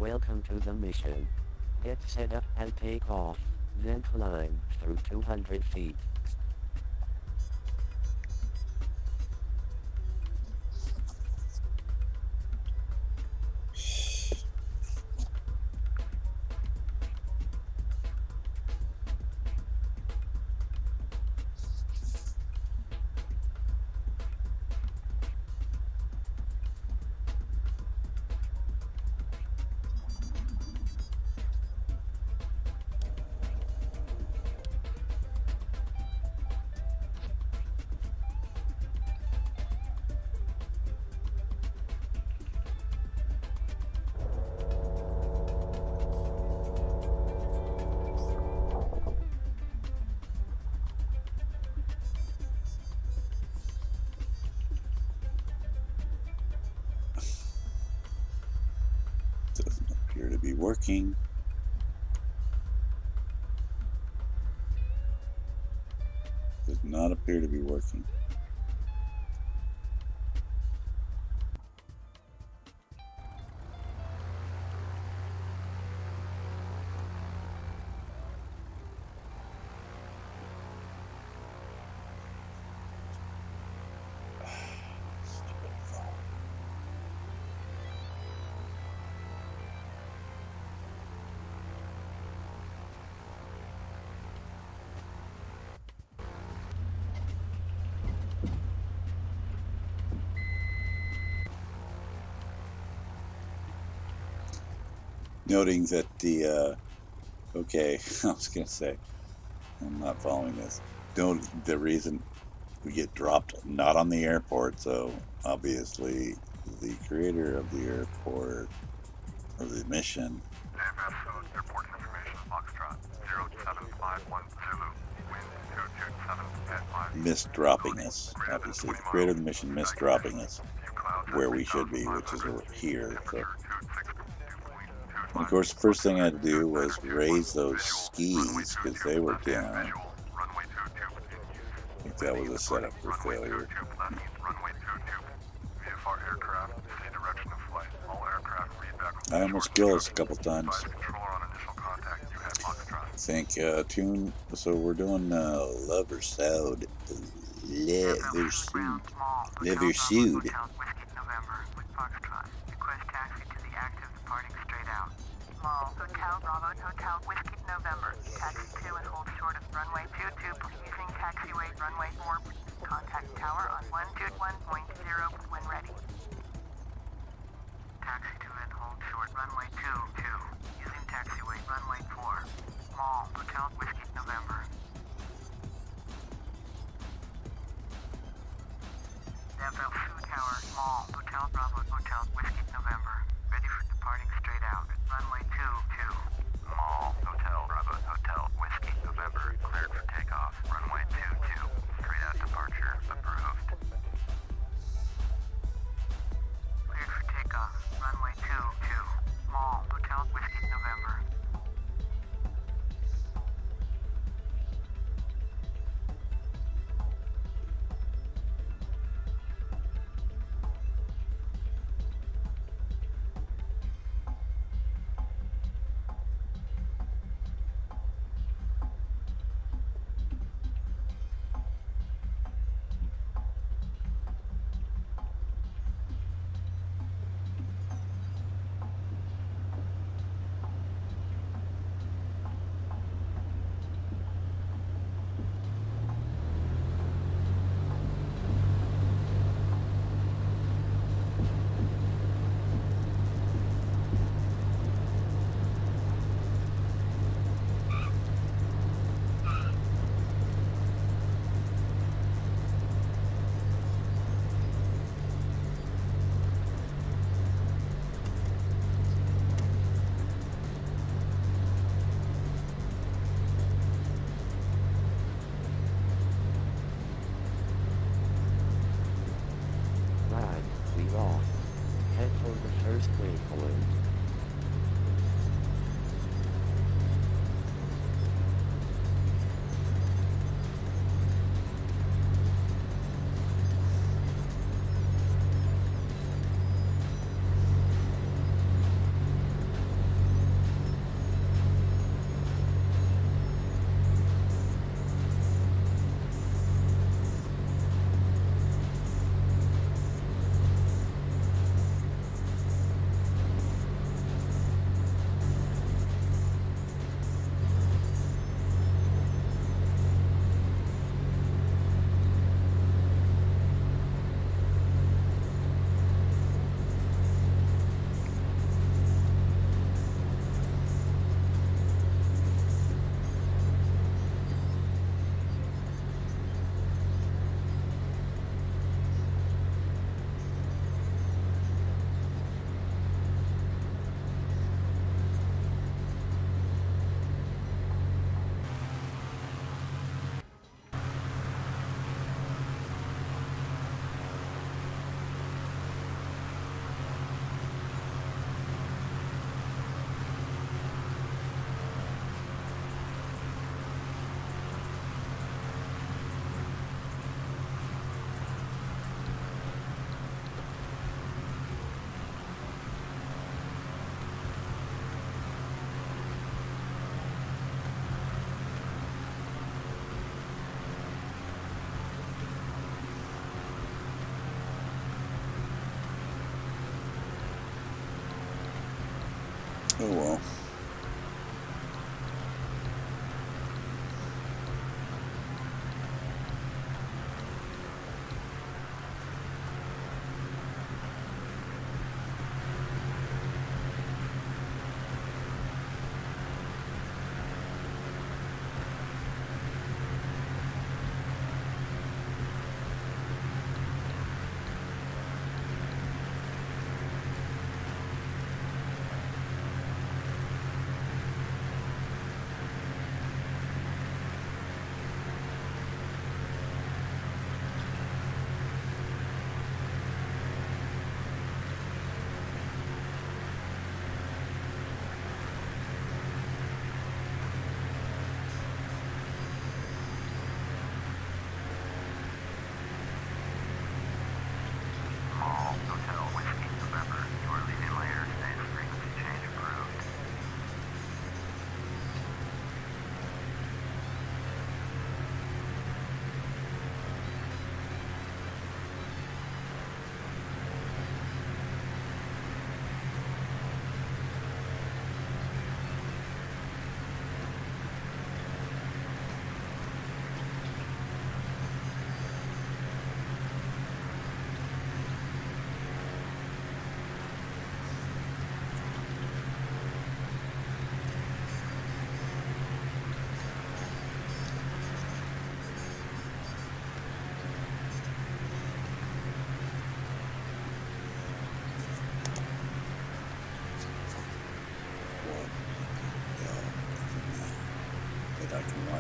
Welcome to the mission. Get set up and take off, then climb through 200 feet. Doesn't appear to be working. Does not appear to be working. Noting that the, okay, I was going to say, I'm not following this. The reason we get dropped not on the airport, so obviously the creator of the airport, or the mission, Versoud Airport Information Foxtrot 0751 Zulu, wind 227 missed dropping us. Obviously, the creator of the mission missed dropping us where we should be, which is here. So. And of course, the first thing I had to do was raise those skis because they were down. I think that was a setup for failure. I almost killed us a couple times. I think tune. So we're doing Versoud. Versoud. Maule, Hotel Bravo Hotel Whiskey November. Taxi 2 and hold short of runway 22 using taxiway runway 4. Contact tower on 121.0 when ready. Taxi 2 and hold short runway 22 using taxiway runway 4. Maule, Hotel Whiskey November. Versoud Tower, Maule, Hotel Bravo Hotel Whiskey November. Ready for departing straight out at runway 22. Maule, Hotel Bravo Hotel Whiskey November, cleared for takeoff. Runway 22, straight out departure approved. Cleared for takeoff. Runway 22. Maule, Hotel Whiskey November. Off. Head for the first waypoint.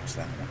watch that one.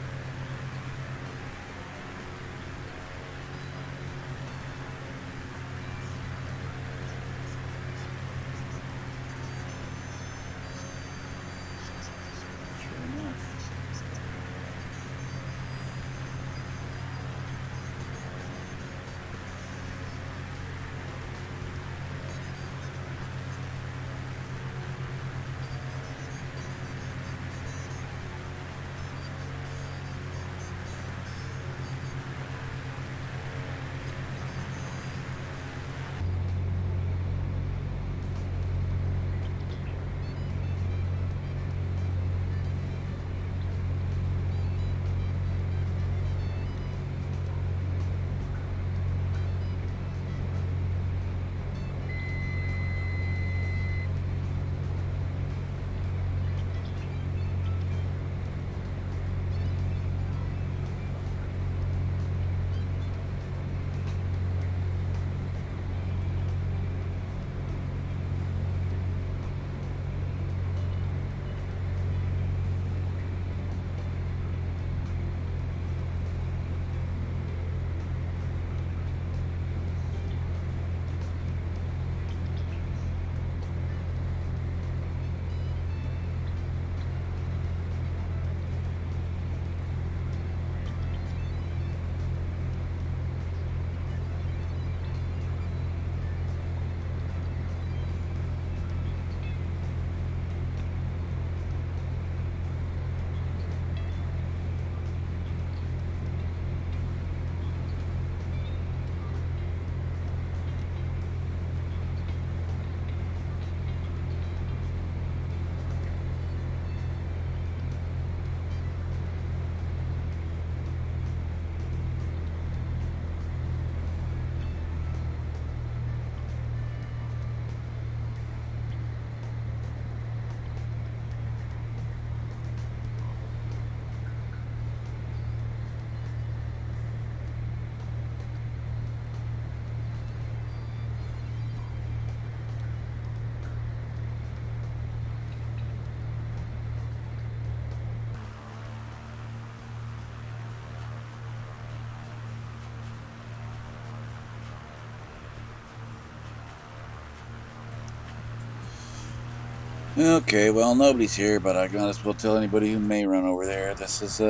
Okay, well, nobody's here, but I might as well tell anybody who may run over there. This is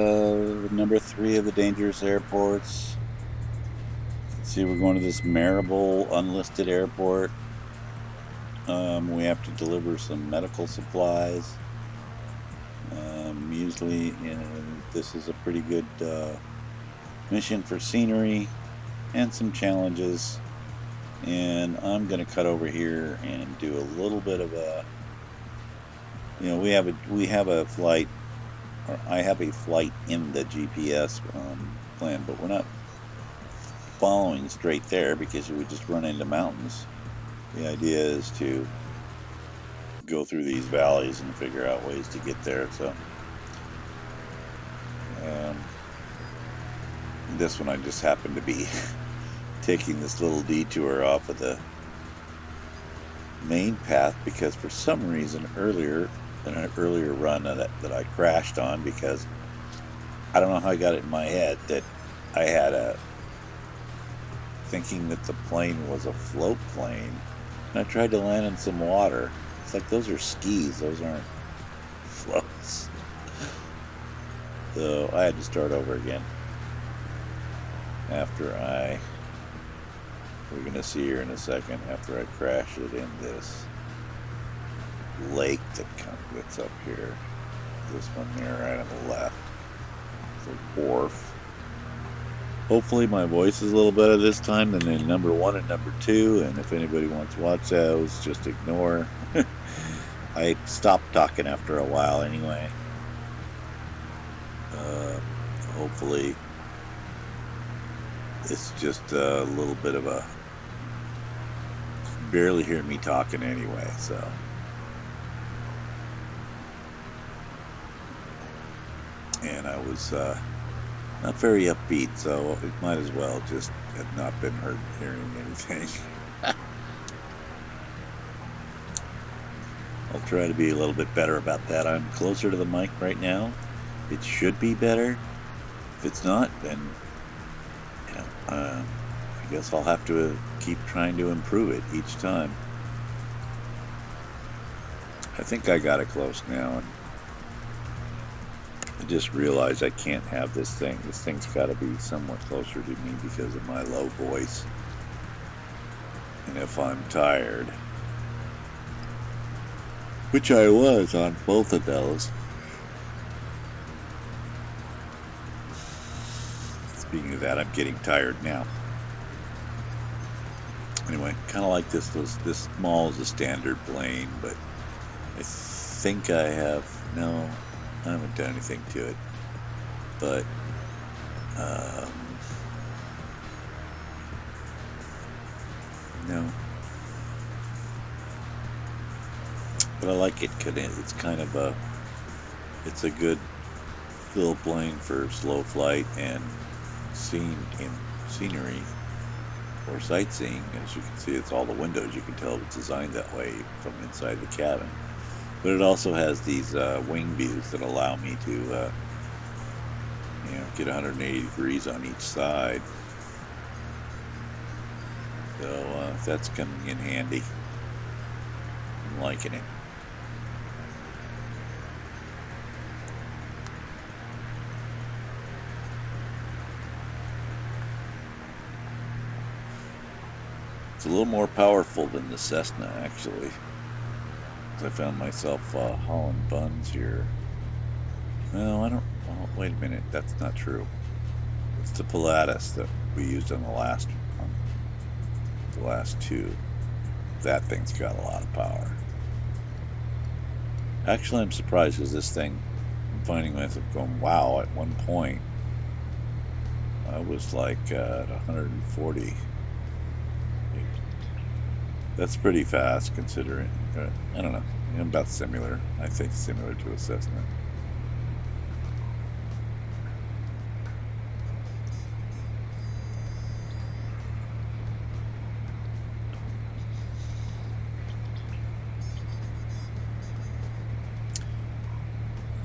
number 3 of the dangerous airports. See, we're going to this Meribel unlisted airport. We have to deliver some medical supplies. Usually, this is a pretty good mission for scenery and some challenges. And I'm going to cut over here and do a little bit of a, we have a flight, or I have a flight in the GPS plan, but we're not following straight there because you would just run into mountains. The idea is to go through these valleys and figure out ways to get there. So this one I just happened to be taking this little detour off of the main path because for some reason earlier in an earlier run that I crashed on, because I don't know how I got it in my head that I had thinking that the plane was a float plane, and I tried to land in some water. It's like, those are skis, those aren't floats. So I had to start over again after we're going to see here in a second, after I crash it in this lake that kind of gets up here. This one there right on the left. It's a wharf. Hopefully my voice is a little better this time than in number 1 and number 2, and if anybody wants to watch those, just ignore. I stopped talking after a while anyway. Hopefully it's just a little bit of a, barely hear me talking anyway, so. And I was not very upbeat, so it might as well just have not been hearing anything. I'll try to be a little bit better about that. I'm closer to the mic right now, it should be better. If it's not, then I guess I'll have to keep trying to improve it each time. I think I got it close now, and I just realized I can't have this thing. This thing's got to be somewhat closer to me because of my low voice. And if I'm tired, which I was on both of those. Speaking of that, I'm getting tired now. Anyway, kind of like this Maule is a standard plane, but I think I have, no, I haven't done anything to it, but no. But I like it because it's kind of it's a good little plane for slow flight and scenery or sightseeing. As you can see, it's all the windows. You can tell it's designed that way from inside the cabin. But it also has these wing views that allow me to get 180 degrees on each side. So that's coming in handy. I'm liking it. It's a little more powerful than the Cessna, actually. I found myself hauling buns here. No, I don't. Oh, wait a minute. That's not true. It's the Pilatus that we used on the last two. That thing's got a lot of power. Actually, I'm surprised because this thing, I'm finding myself going, wow, at one point, I was like at 140. That's pretty fast considering, I don't know, about similar, I think similar to a Cessna.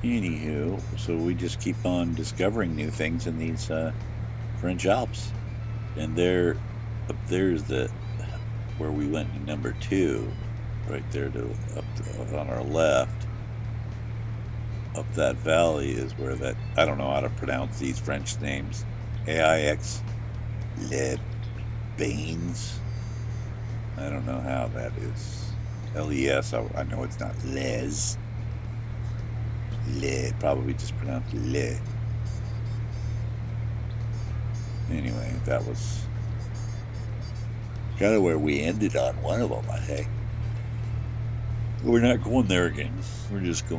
Anywho, so we just keep on discovering new things in these French Alps. And there's where we went in number 2, right there on our left, up that valley is where that, I don't know how to pronounce these French names, Aix-les-Bains, I don't know how that is, L-E-S, I know it's not les, probably just pronounced le. Anyway, that was kind of where we ended on one of them, I think. We're not going there again. We're just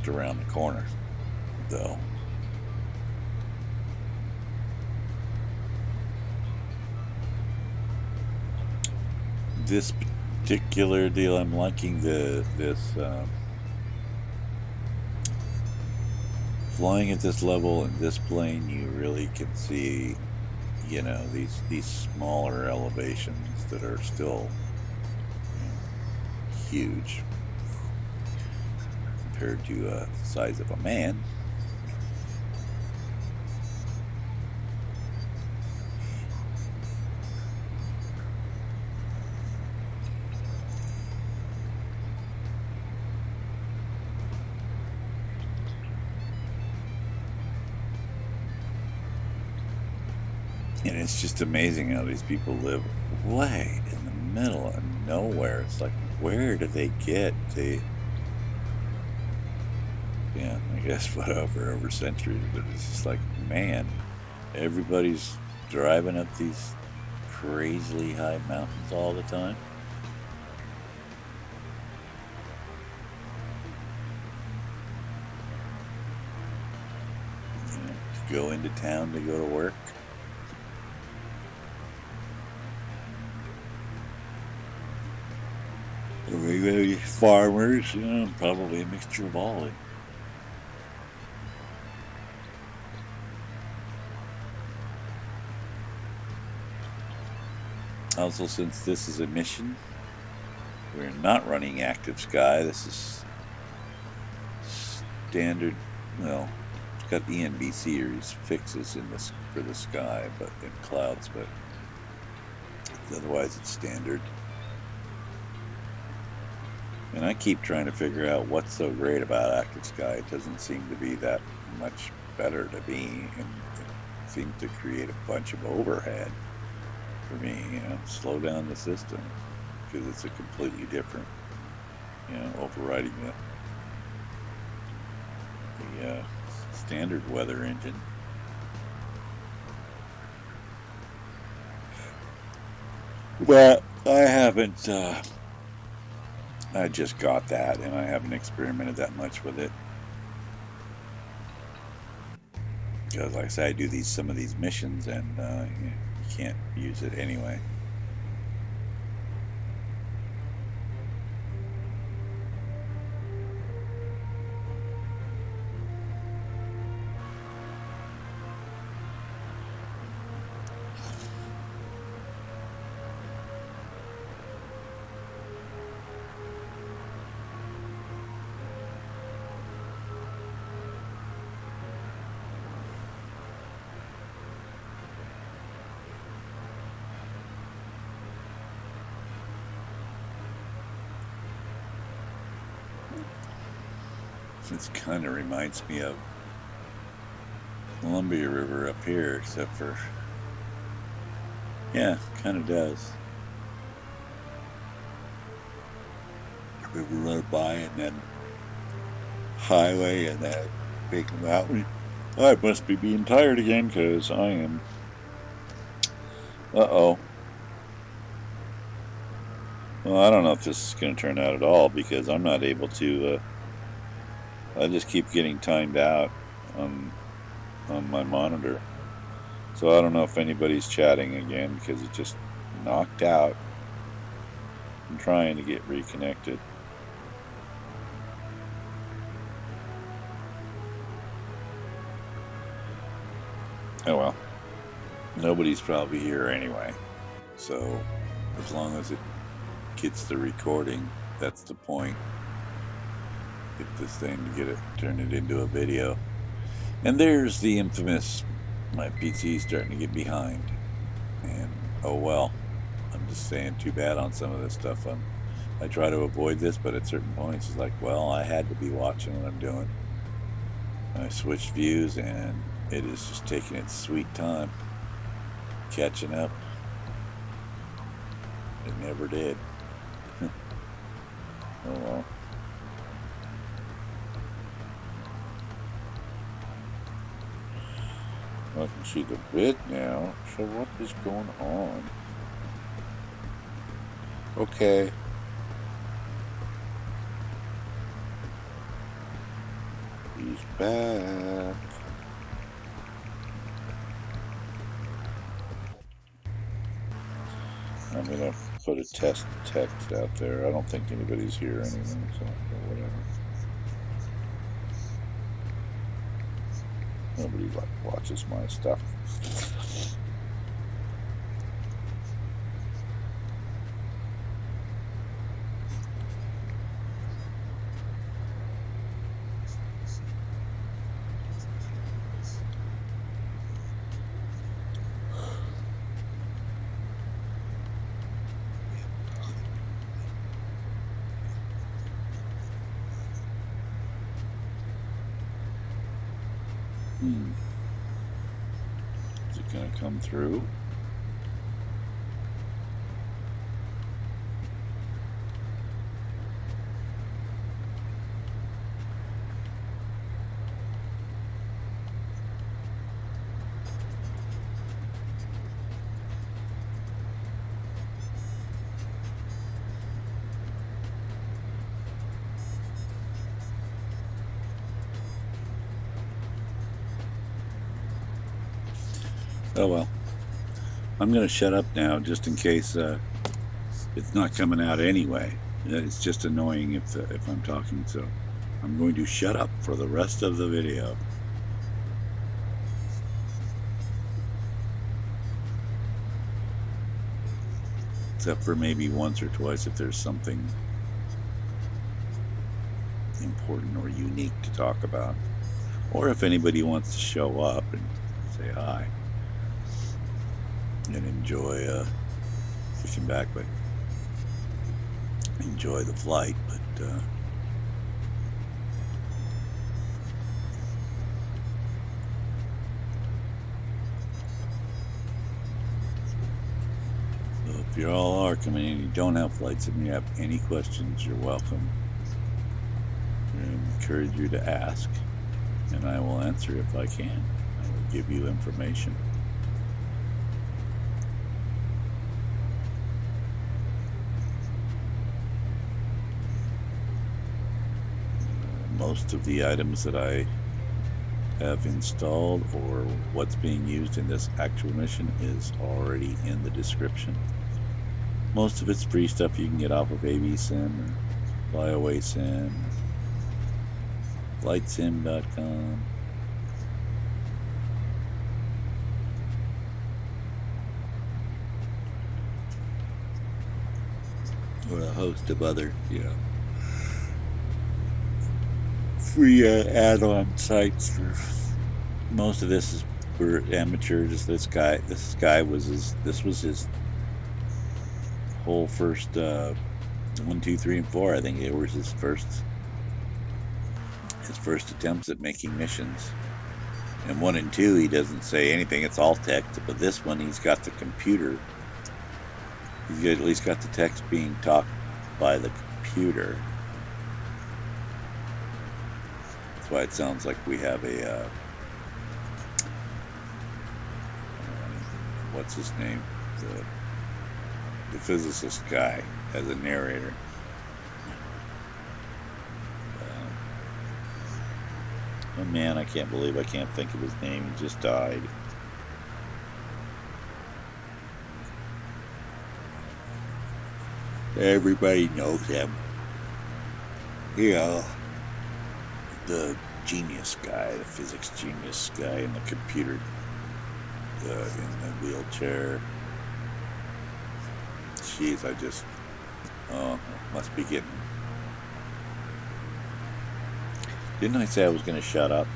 around the corner, though. This particular deal, I'm liking this flying at this level in this plane. You really can see, these smaller elevations that are still huge compared to the size of a man. And it's just amazing how these people live way in the middle of nowhere. It's like, where do they get to? Yeah, I guess whatever, over centuries, but it's just like, man, everybody's driving up these crazily high mountains all the time. To go into town to go to work. Farmers, probably a mixture of all. Also, since this is a mission, we're not running active sky. This is standard, It's got the EnbSeries fixes in this for the sky, but in clouds, but otherwise it's standard. And I keep trying to figure out what's so great about active sky. It doesn't seem to be that much better to me, and it seems to create a bunch of overhead for me, you know, slow down the system, because it's a completely different, you know, overriding the standard weather engine. But I haven't, I just got that, and I haven't experimented that much with it. Because, like I say, I do some of these missions, and you can't use it anyway. This kind of reminds me of Columbia River up here, except for, yeah, kind of does. River run by, and then highway, and that big mountain. I must be being tired again, because I am. Uh-oh. Well, I don't know if this is going to turn out at all, because I'm not able to, I just keep getting timed out on my monitor. So I don't know if anybody's chatting again, because it just knocked out. I'm trying to get reconnected. Oh well. Nobody's probably here anyway. So as long as it gets the recording, that's the point. Get this thing to get it, turn it into a video. And there's the infamous, my PC's starting to get behind. And oh well, I'm just saying, too bad on some of this stuff. I try to avoid this, but at certain points it's like, well, I had to be watching what I'm doing. I switched views, and it is just taking its sweet time catching up. It never did. Oh well. I can see the vid now, so what is going on? Okay. He's back. I'm gonna put a test text out there. I don't think anybody's here anyway, so whatever. Nobody watches my stuff. Is it going to come through? Oh well, I'm going to shut up now just in case it's not coming out anyway. It's just annoying if I'm talking, so I'm going to shut up for the rest of the video. Except for maybe once or twice if there's something important or unique to talk about. or if anybody wants to show up and say hi and enjoy fishing back, but enjoy the flight. But so if you all are coming in and you don't have flights and you have any questions, you're welcome. I encourage you to ask, and I will answer if I can. I will give you information. Most of the items that I have installed or what's being used in this actual mission is already in the description. Most of it's free stuff you can get off of AVSim or FlyAwaySim, FlightSim.com. Or a host of other, free add-on sites. For most of this is for amateurs. This guy was his whole first 1, 2, 3, and 4. I think it was his first attempts at making missions. And 1 and 2, he doesn't say anything. It's all text. But this one, he's got the computer. He's at least got the text being talked by the computer. That's why it sounds like we have a what's his name, the physicist guy as a narrator. Oh man, I can't believe I can't think of his name. He just died. Everybody knows him. The genius guy, the physics genius guy in the computer, in the wheelchair. Jeez, must be getting... Didn't I say I was going to shut up?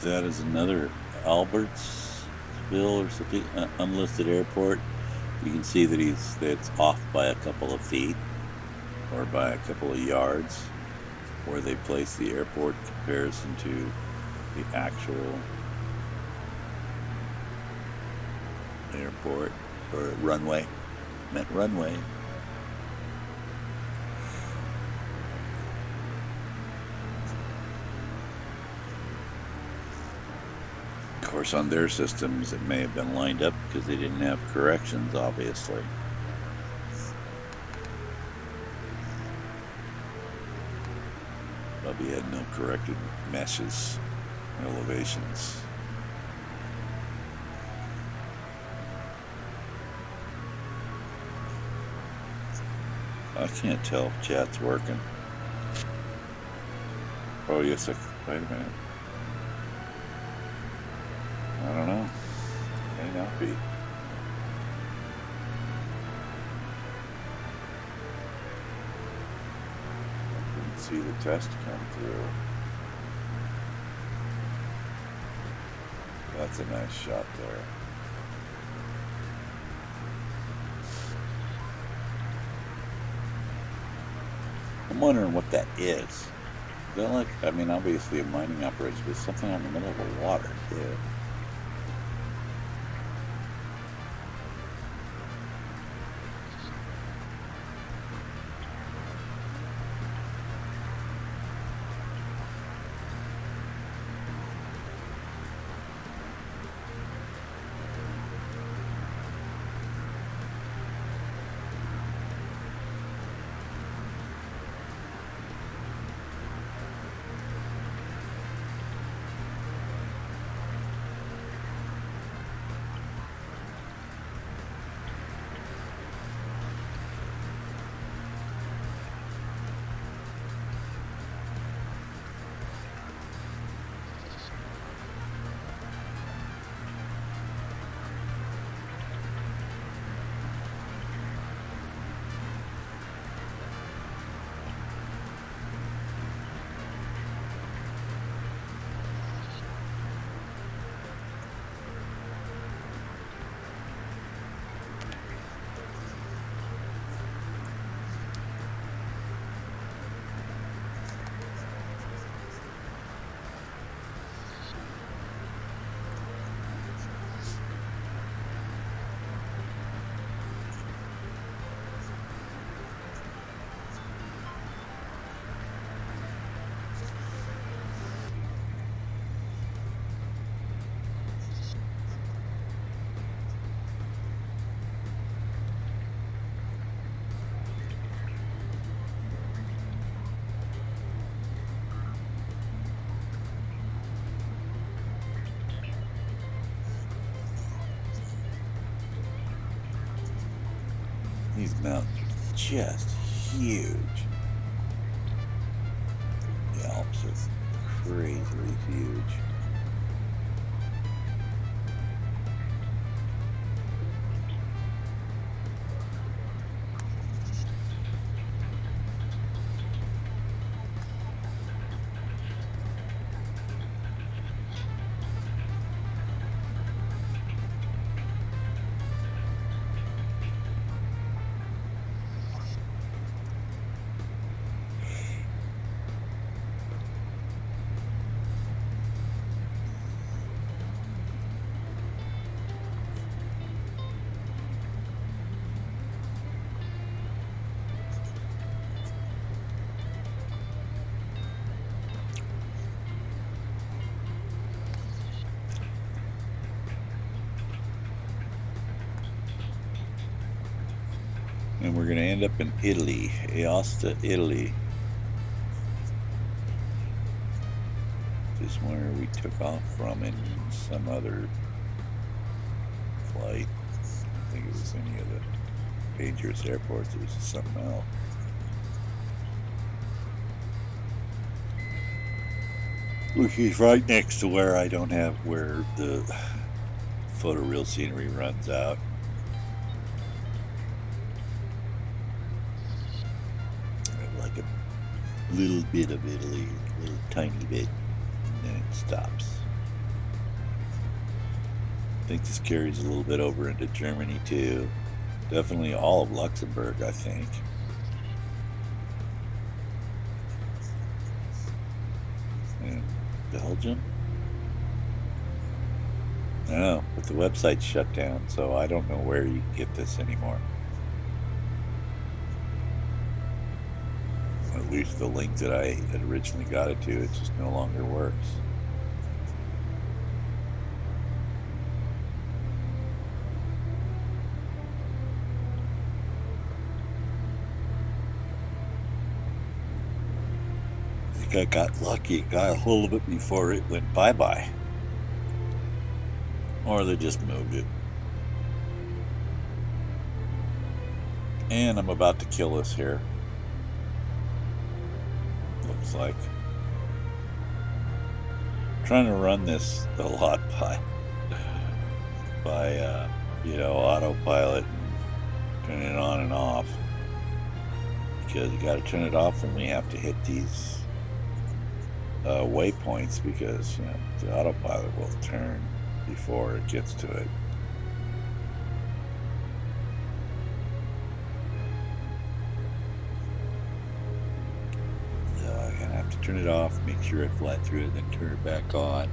That is another Albertsville or something, unlisted airport. You can see that it's off by a couple of feet or by a couple of yards where they place the airport in comparison to the actual airport or runway. Meant runway. Of course, on their systems, it may have been lined up because they didn't have corrections, obviously. Robby had no corrected meshes, elevations. I can't tell if chat's working. Oh, yes, wait a minute. I don't know. May not be. I couldn't see the test come through. That's a nice shot there. I'm wondering what that is. Is that like, I mean, obviously a mining operation, but something out in the middle of the water. Yeah. These mountains are just huge. The Alps is crazily huge. And we're going to end up in Italy, Aosta, Italy. Just where we took off from in some other flight. I don't think it was any of the dangerous airports, it was something else. Which is right next to where I don't have where the photoreal scenery runs out. Like a little bit of Italy, a little tiny bit, and then it stops. I think this carries a little bit over into Germany too. Definitely all of Luxembourg, I think. And Belgium? I don't know, but the website's shut down, so I don't know where you can get this anymore. At least the link that I had originally got it to, it just no longer works. I think I got lucky, got a hold of it before it went bye-bye. Or they just moved it. And I'm about to kill us here. Looks like. I'm trying to run this a lot by you know, autopilot and turn it on and off. Because you got to turn it off when we have to hit these waypoints, because you know, the autopilot will turn before it gets to it. So I'm gonna have to turn it off, make sure I fly through it, then turn it back on,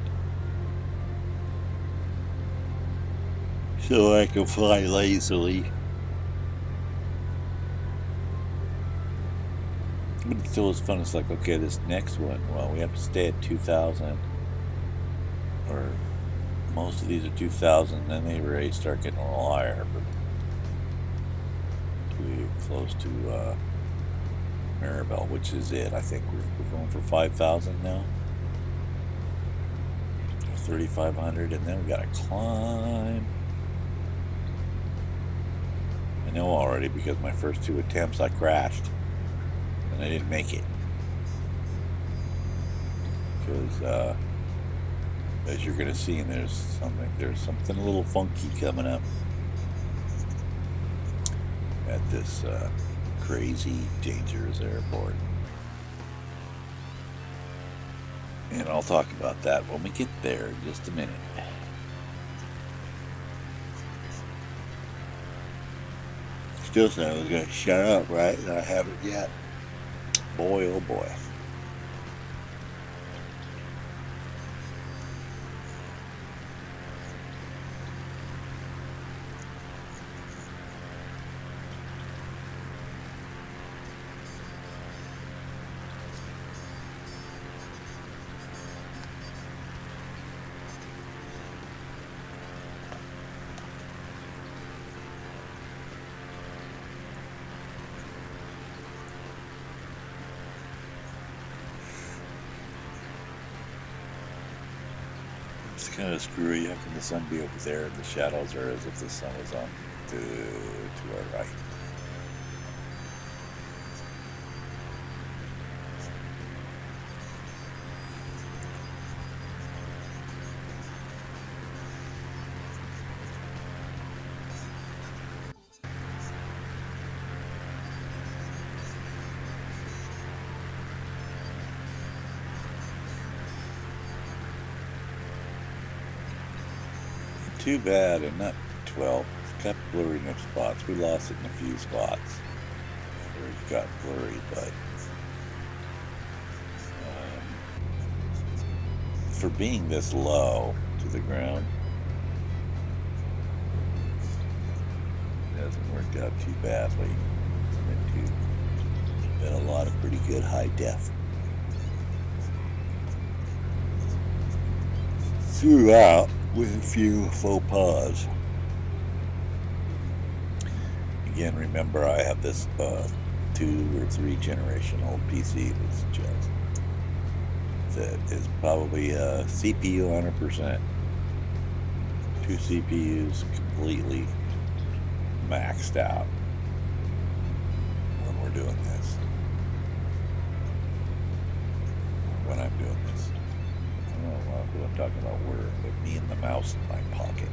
so I can fly lazily. But it still is fun. It's like, okay, this next one, well, we have to stay at 2,000, or most of these are 2,000, then they really start getting a little higher, but we get close to Meribel, which is it. I think we're going for 5,000 now, 3,500, and then we gotta climb. I know already, because my first two attempts I crashed, and I didn't make it, because as you're gonna see, and there's something a little funky coming up at this crazy dangerous airport, and I'll talk about that when we get there in just a minute. Still said I was gonna shut up, right? And I haven't yet. Boy, oh boy. It's kind of screwy. How can the sun be over there and the shadows are as if the sun was on to our right? too bad, and not 12. It's kept blurring up spots. We lost it in a few spots where it got blurry, but for being this low to the ground, it hasn't worked out too badly. Been a lot of pretty good high def throughout, with a few faux pas. Again, remember I have this 2 or 3 generation old PC that is probably CPU 100%. 2 CPUs completely maxed out when we're doing this. When I'm doing this. I don't know what I'm talking about where, but me and the mouse in my pocket.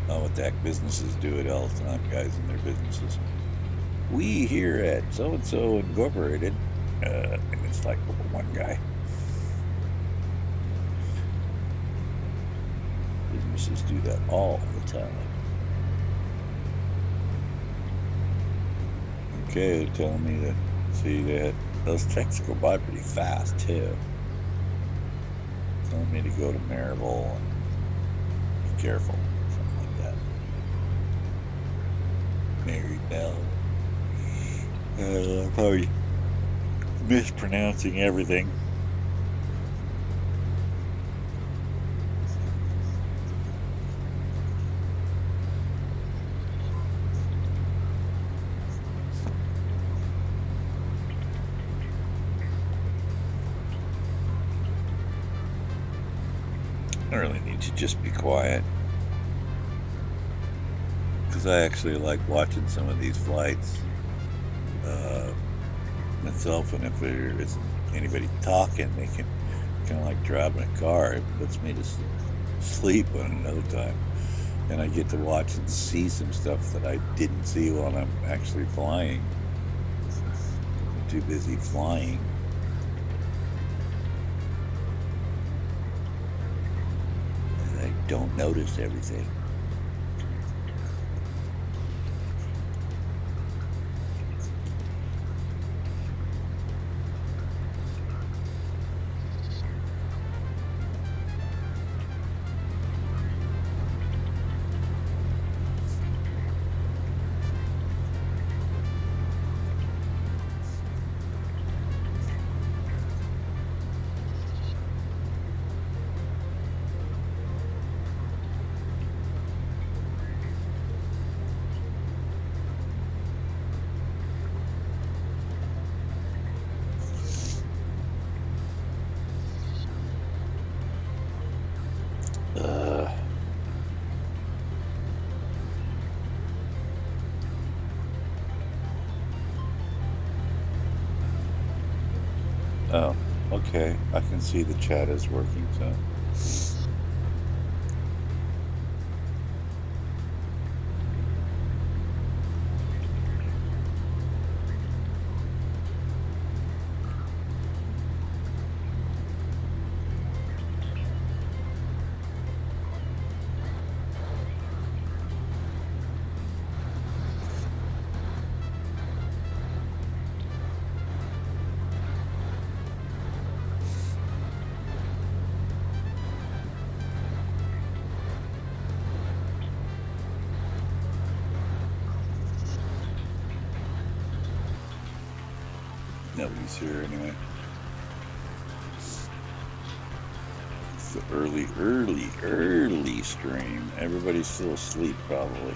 Oh, what the heck, businesses do it all the time, guys, in their businesses. We here at so-and-so Incorporated, and it's like one guy. Businesses do that all the time. Okay, they're telling me that, see, that those texts go by pretty fast too. Telling me to go to Meribel and be careful, something like that. Meribel. Probably mispronouncing everything. I really need to just be quiet, because I actually like watching some of these flights myself, and if there isn't anybody talking, they can kind of like driving a car. It puts me to sleep on another time, and I get to watch and see some stuff that I didn't see while I'm actually flying. I'm too busy flying. I don't notice everything. Oh, okay. I can see the chat is working, so. Nobody's here anyway. It's the early stream. Everybody's still asleep probably.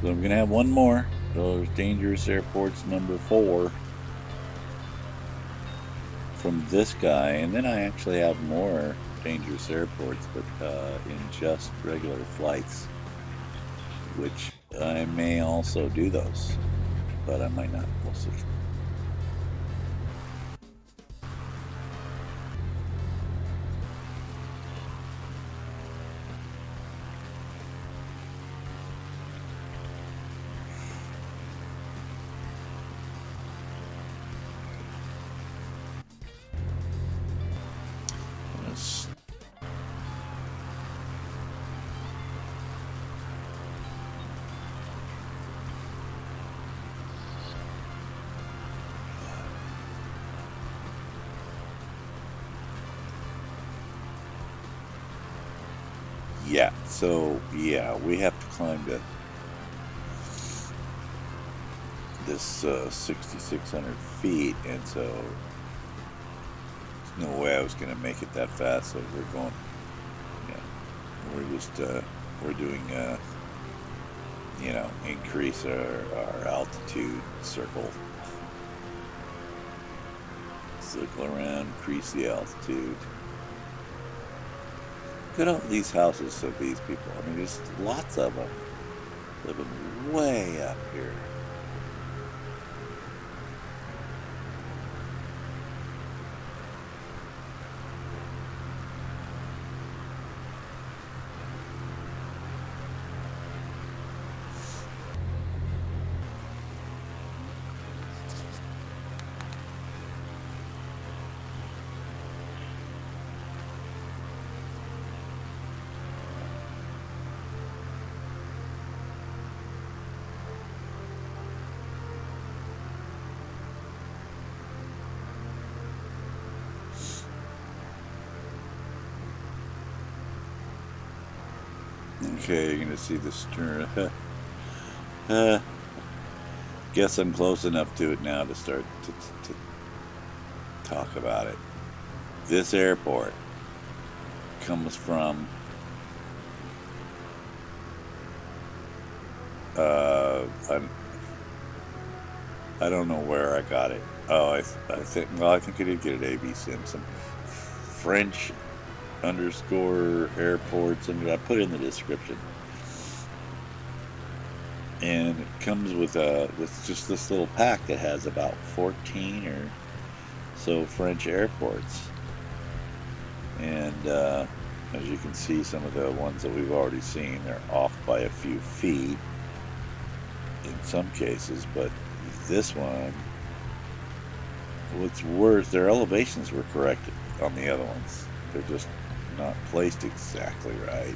So I'm gonna have one more. There's Dangerous Airports number 4. From this guy, and then I actually have more Dangerous Airports, but in just regular flights. which I may also do those, but I might not. We'll see. Yeah, so yeah, we have to climb to this 6,600 feet, and so there's no way I was going to make it that fast. So we're going, yeah, we're just we're doing you know, increase our altitude, circle around, increase the altitude. Look at all these houses of these people. I mean, there's lots of them living way up here. Okay, you're gonna see the stern. Guess I'm close enough to it now to start to talk about it. This airport comes from I don't know where I got it. Oh, I think, well, I think I did get it AB Simpson. French _ airports, and I put it in the description. And it comes with just this little pack that has about 14 or so French airports. And as you can see, some of the ones that we've already seen, they're off by a few feet in some cases, but this one, what's worse, their elevations were corrected on the other ones. They're just not placed exactly right.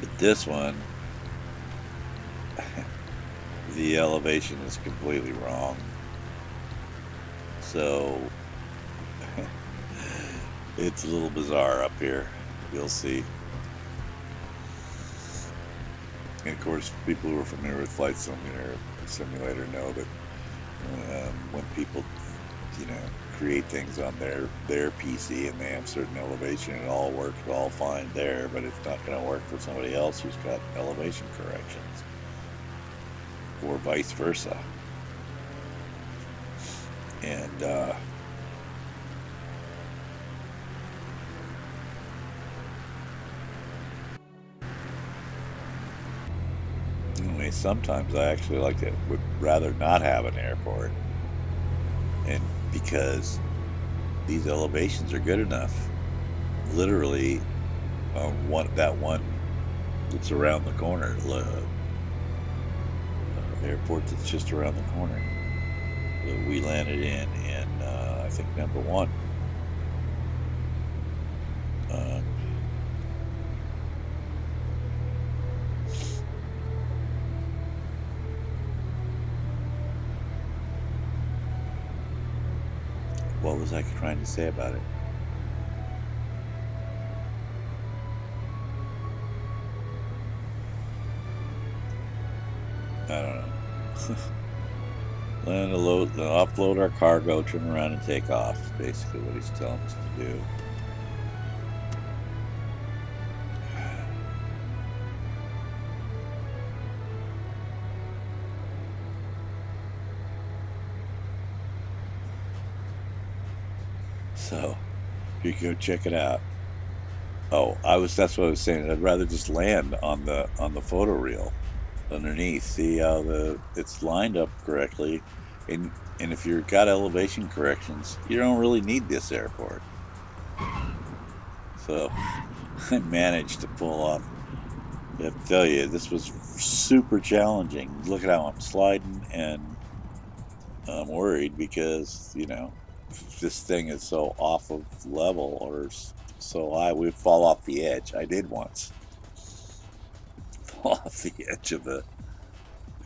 But this one, the elevation is completely wrong. So it's a little bizarre up here. You'll see. And of course, people who are familiar with Flight Simulator know that when people, you know, create things on their PC and they have certain elevation, it all works all fine there, but it's not going to work for somebody else who's got elevation corrections, or vice versa. And anyway, sometimes I actually would rather not have an airport, and because these elevations are good enough, literally on that one that's around the corner, airport that's just around the corner that we landed in I think number 1. What was I trying to say about it? I don't know. Land, offload our cargo, turn around and take off. Is basically what he's telling us to do. So, you can go check it out Oh, that's what I was saying. I'd rather just land on the photo reel underneath. See how it's lined up correctly, and if you've got elevation corrections, you don't really need this airport. So I managed to pull off. I have to tell you, this was super challenging. Look at how I'm sliding, and I'm worried because, you know, this thing is so off of level or so high, we'd fall off the edge. I did once fall off the edge of the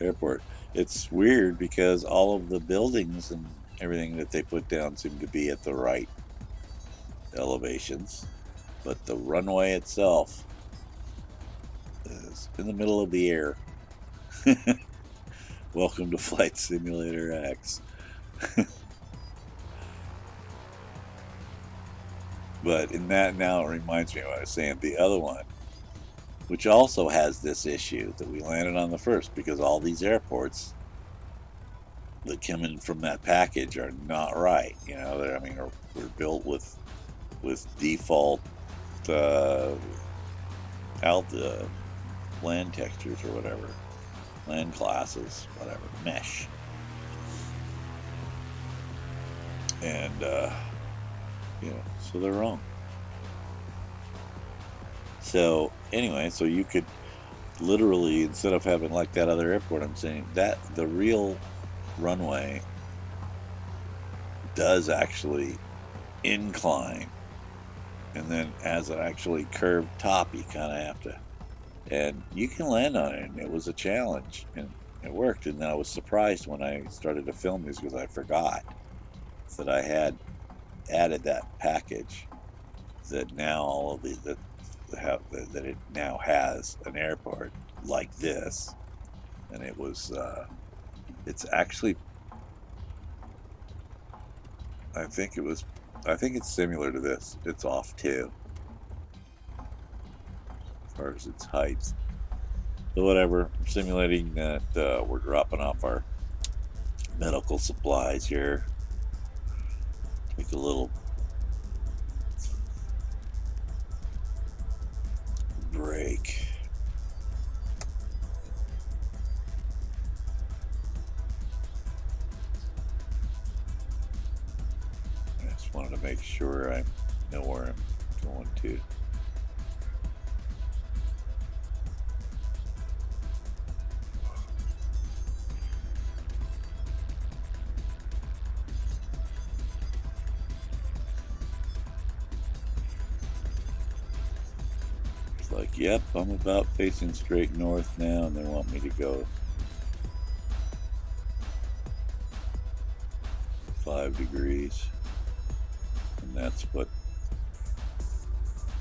airport. It's weird because all of the buildings and everything that they put down seem to be at the right elevations, but the runway itself is in the middle of the air. Welcome to Flight Simulator X. But in that, now it reminds me of what I was saying. The other one, which also has this issue that we landed on the first, because all these airports that come in from that package are not right. You know, I mean, we're built with default land textures or whatever, land classes, whatever, mesh, and you know, so they're wrong. So anyway, so you could literally, instead of having like that other airport, I'm saying that the real runway does actually incline, and then as an actually curved top, you kind of have to, and you can land on it, and it was a challenge, and it worked. And then I was surprised when I started to film these because I forgot that I had added that package, that now all of these that it now has an airport like this, and it was it's actually, I think it's similar to this. It's off too as far as its height. So whatever, I'm simulating that we're dropping off our medical supplies here. Take a little break. I just wanted to make sure I know where I'm going to. Like, yep, I'm about facing straight north now, and they want me to go 5 degrees, and that's what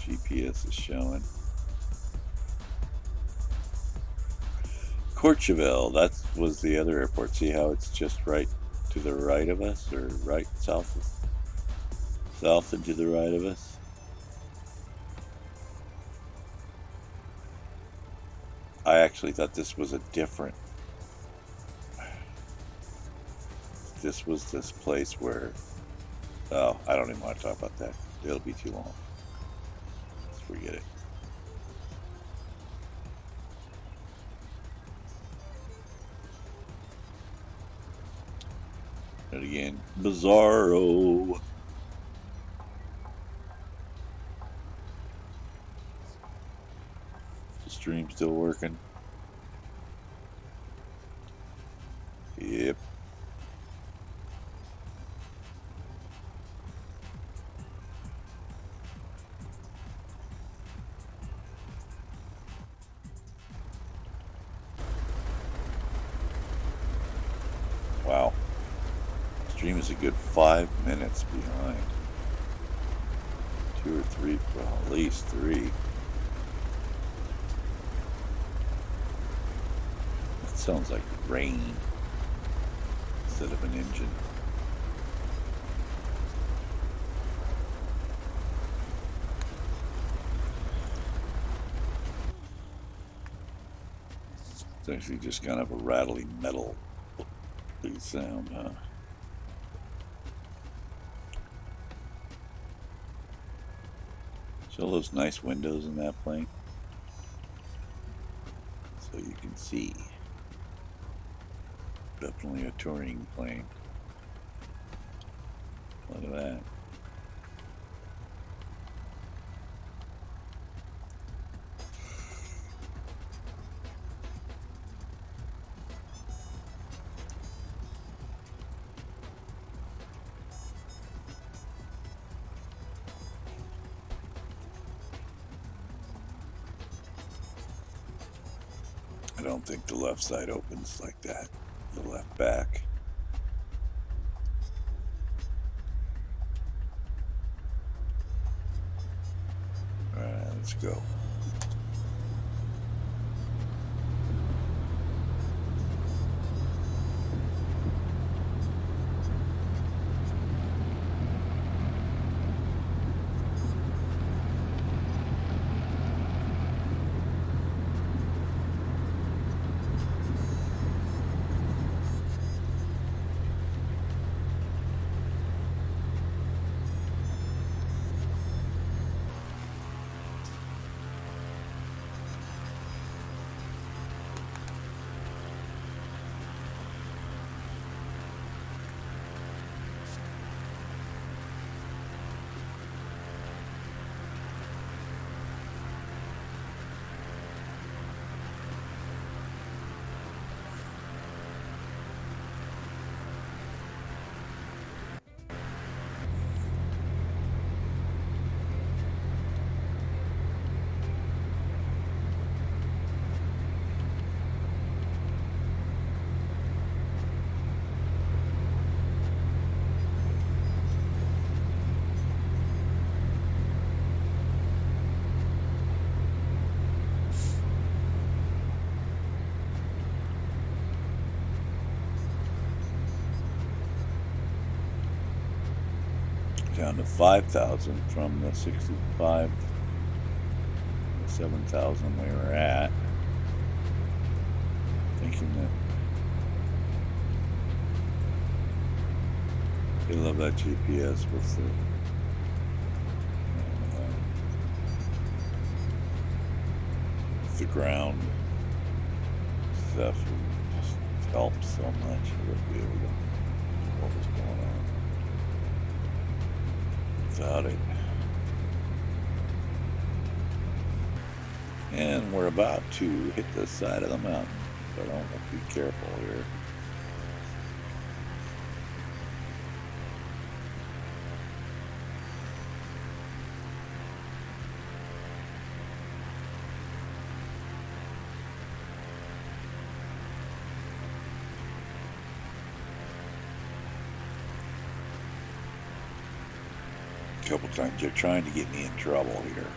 GPS is showing. Courchevel, that was the other airport. See how it's just right to the right of us, or right south and to the right of us? I actually thought this was a different. This was this place where. Oh, I don't even want to talk about that. It'll be too long. Let's forget it. And again, Bizarro. Stream still working? Yep. Wow. Stream is a good 5 minutes behind. 2 or 3, well, at least 3. Sounds like rain instead of an engine. It's actually just kind of a rattly metal sound, huh? See all those nice windows in that plane? So you can see. Definitely a touring plane. Look at that. I don't think the left side opens like that. The left back. Alright, let's go. Down to 5,000 from the 65, 7,000 we were at. Thinking that they love that GPS with the ground stuff. It just helps so much. You would be able to know what was going on without it. And we're about to hit the side of the mountain, so I want to be careful here. A couple times they're trying to get me in trouble here.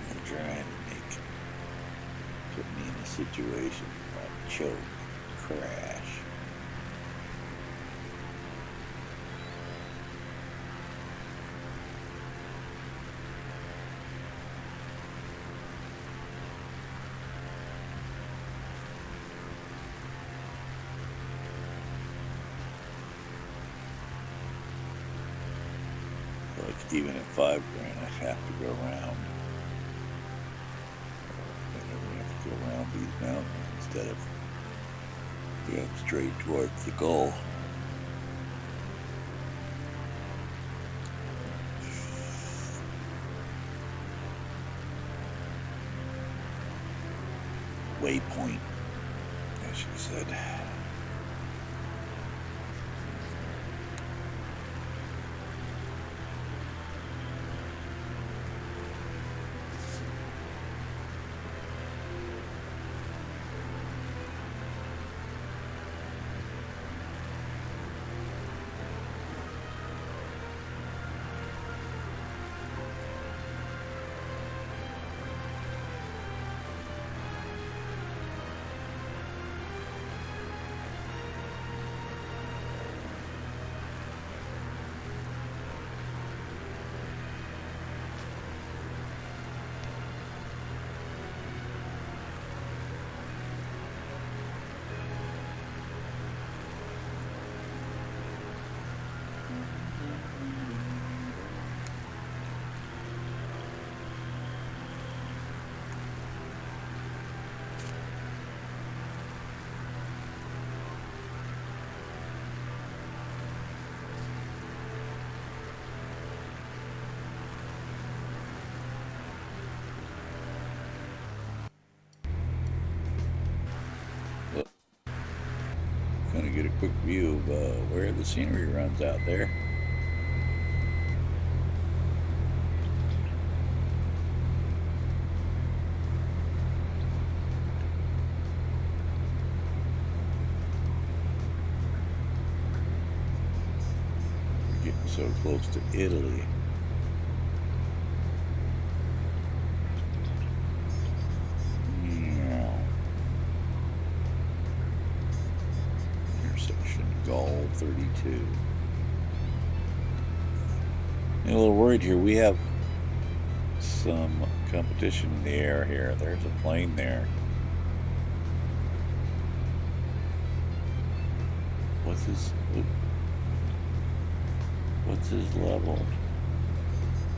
They're trying to put me in a situation where I choke, crash. Even at $5 grand, I have to go around. I have to go around these mountains instead of going straight towards the goal. Waypoint, as she said. get a quick view of where the scenery runs out there. We're getting so close to Italy. Gall 32. I'm a little worried here. We have some competition in the air here. There's a plane there. What's his level?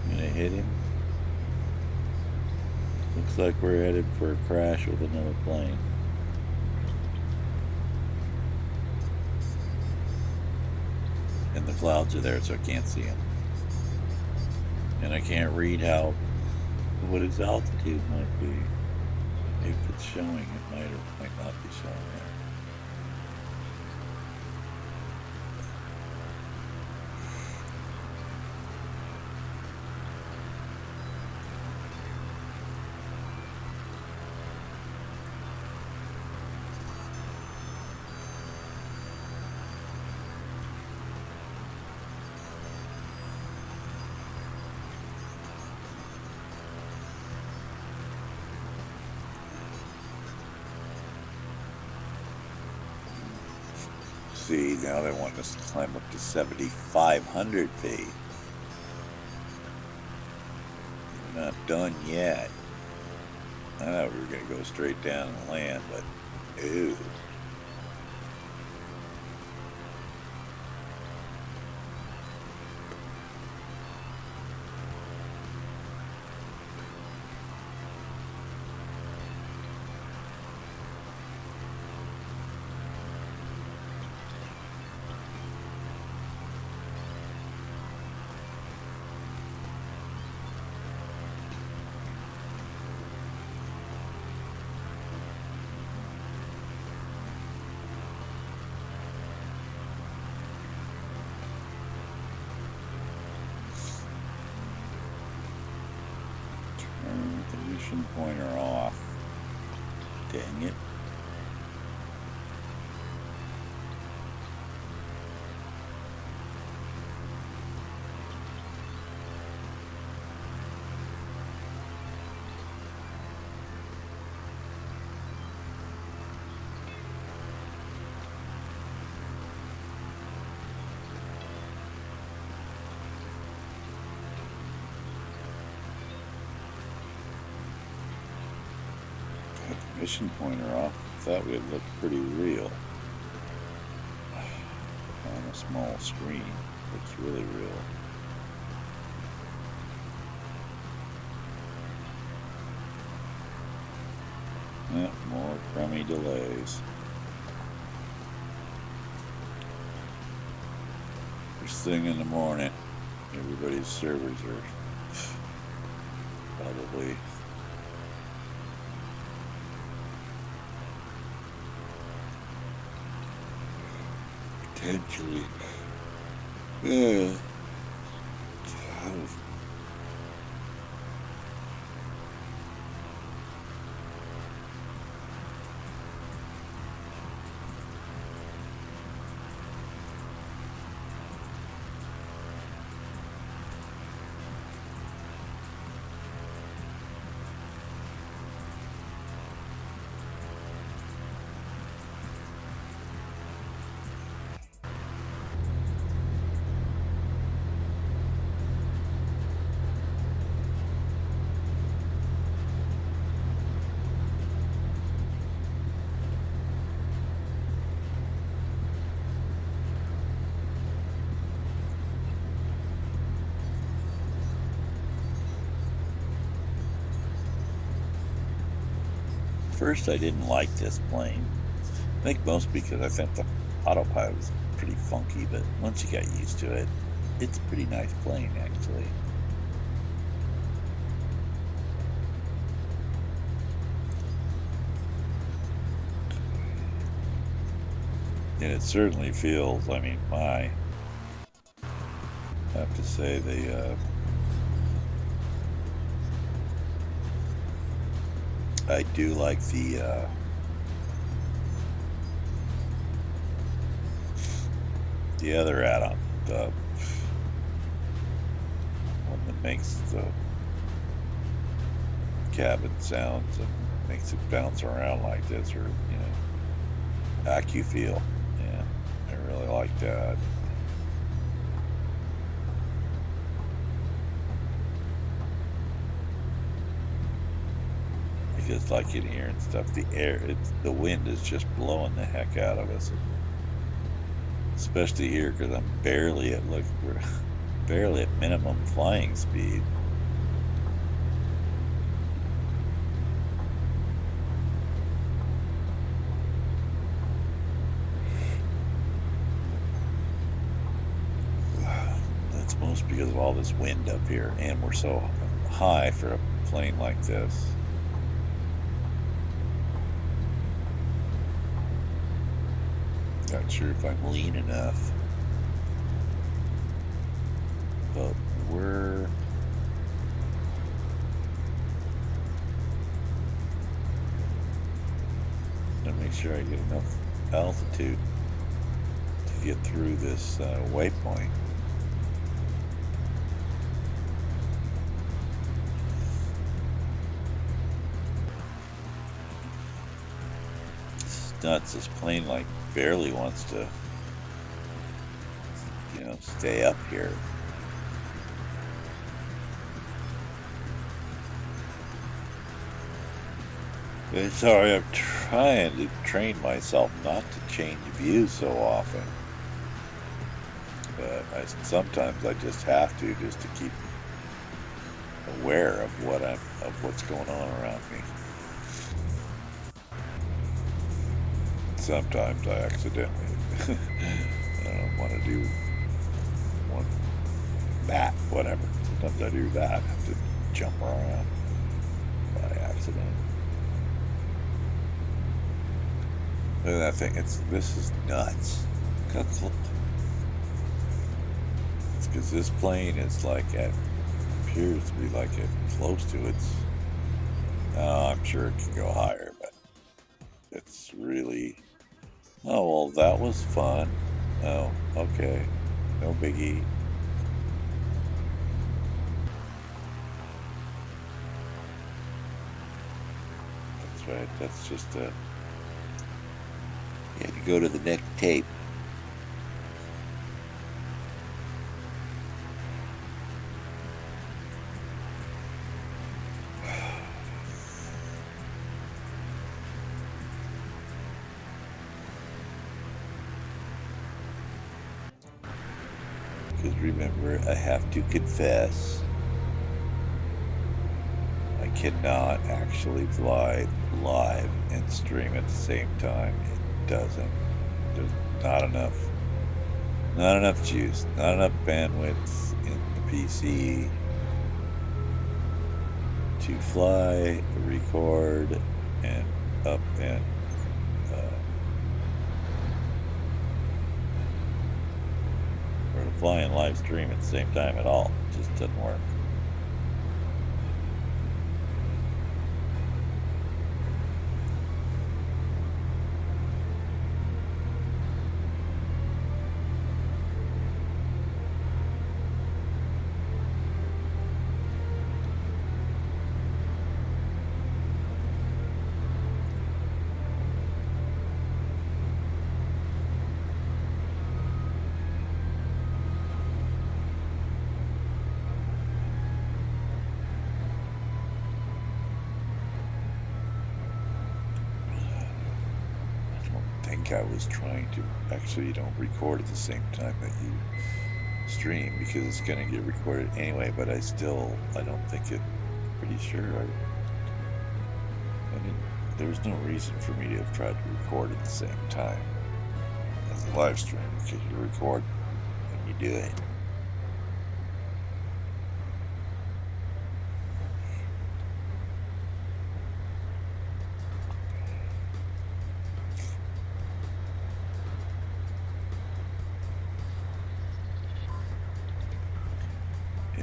I'm gonna hit him. Looks like we're headed for a crash with another plane. And the clouds are there, so I can't see him. And I can't read what his altitude might be. If it's showing, it might or might not be showing there. See, now they want us to climb up to 7,500 feet. We're not done yet. I thought we were going to go straight down and land, but ew. Pointer off. Dang it. Mission pointer off. Thought we'd look pretty real on a small screen. Looks really real. Yep, more crummy delays. First thing in the morning, everybody's servers are probably potentially, yeah. First, I didn't like this plane. I think most because I thought the autopilot was pretty funky, but once you got used to it, it's a pretty nice plane, actually. And it certainly feels, I mean, I have to say I do like the other add-on, the one that makes the cabin sounds and makes it bounce around like this, or AccuFeel. Yeah, I really like that. Just like in here and stuff, the wind is just blowing the heck out of us, especially here because I'm barely at minimum flying speed. That's most because of all this wind up here, and we're so high for a plane like this. Not sure if I'm lean enough, but we're gonna make sure I get enough altitude to get through this waypoint. It's nuts. This plane barely wants to, stay up here. And sorry, I'm trying to train myself not to change views so often, but sometimes I just have to, just to keep aware of what's going on around me. Sometimes I accidentally I don't want to do whatever. Sometimes I do that. I have to jump around by accident. Look at that thing. This is nuts. It's because this plane is appears to be close to its. I'm sure it can go higher, but it's really. Oh, well, that was fun. Oh, okay. No biggie. That's right. That's just you had to go to the next tape. Because remember, I have to confess, I cannot actually fly live and stream at the same time. It doesn't. There's not enough juice, not enough bandwidth in the PC to fly, record, and up and or to fly and live stream at the same time at all. It just doesn't work. I was trying to actually, record at the same time that you stream, because it's going to get recorded anyway, but I don't think it, pretty sure there was no reason for me to have tried to record at the same time as a live stream, because you record when you do it.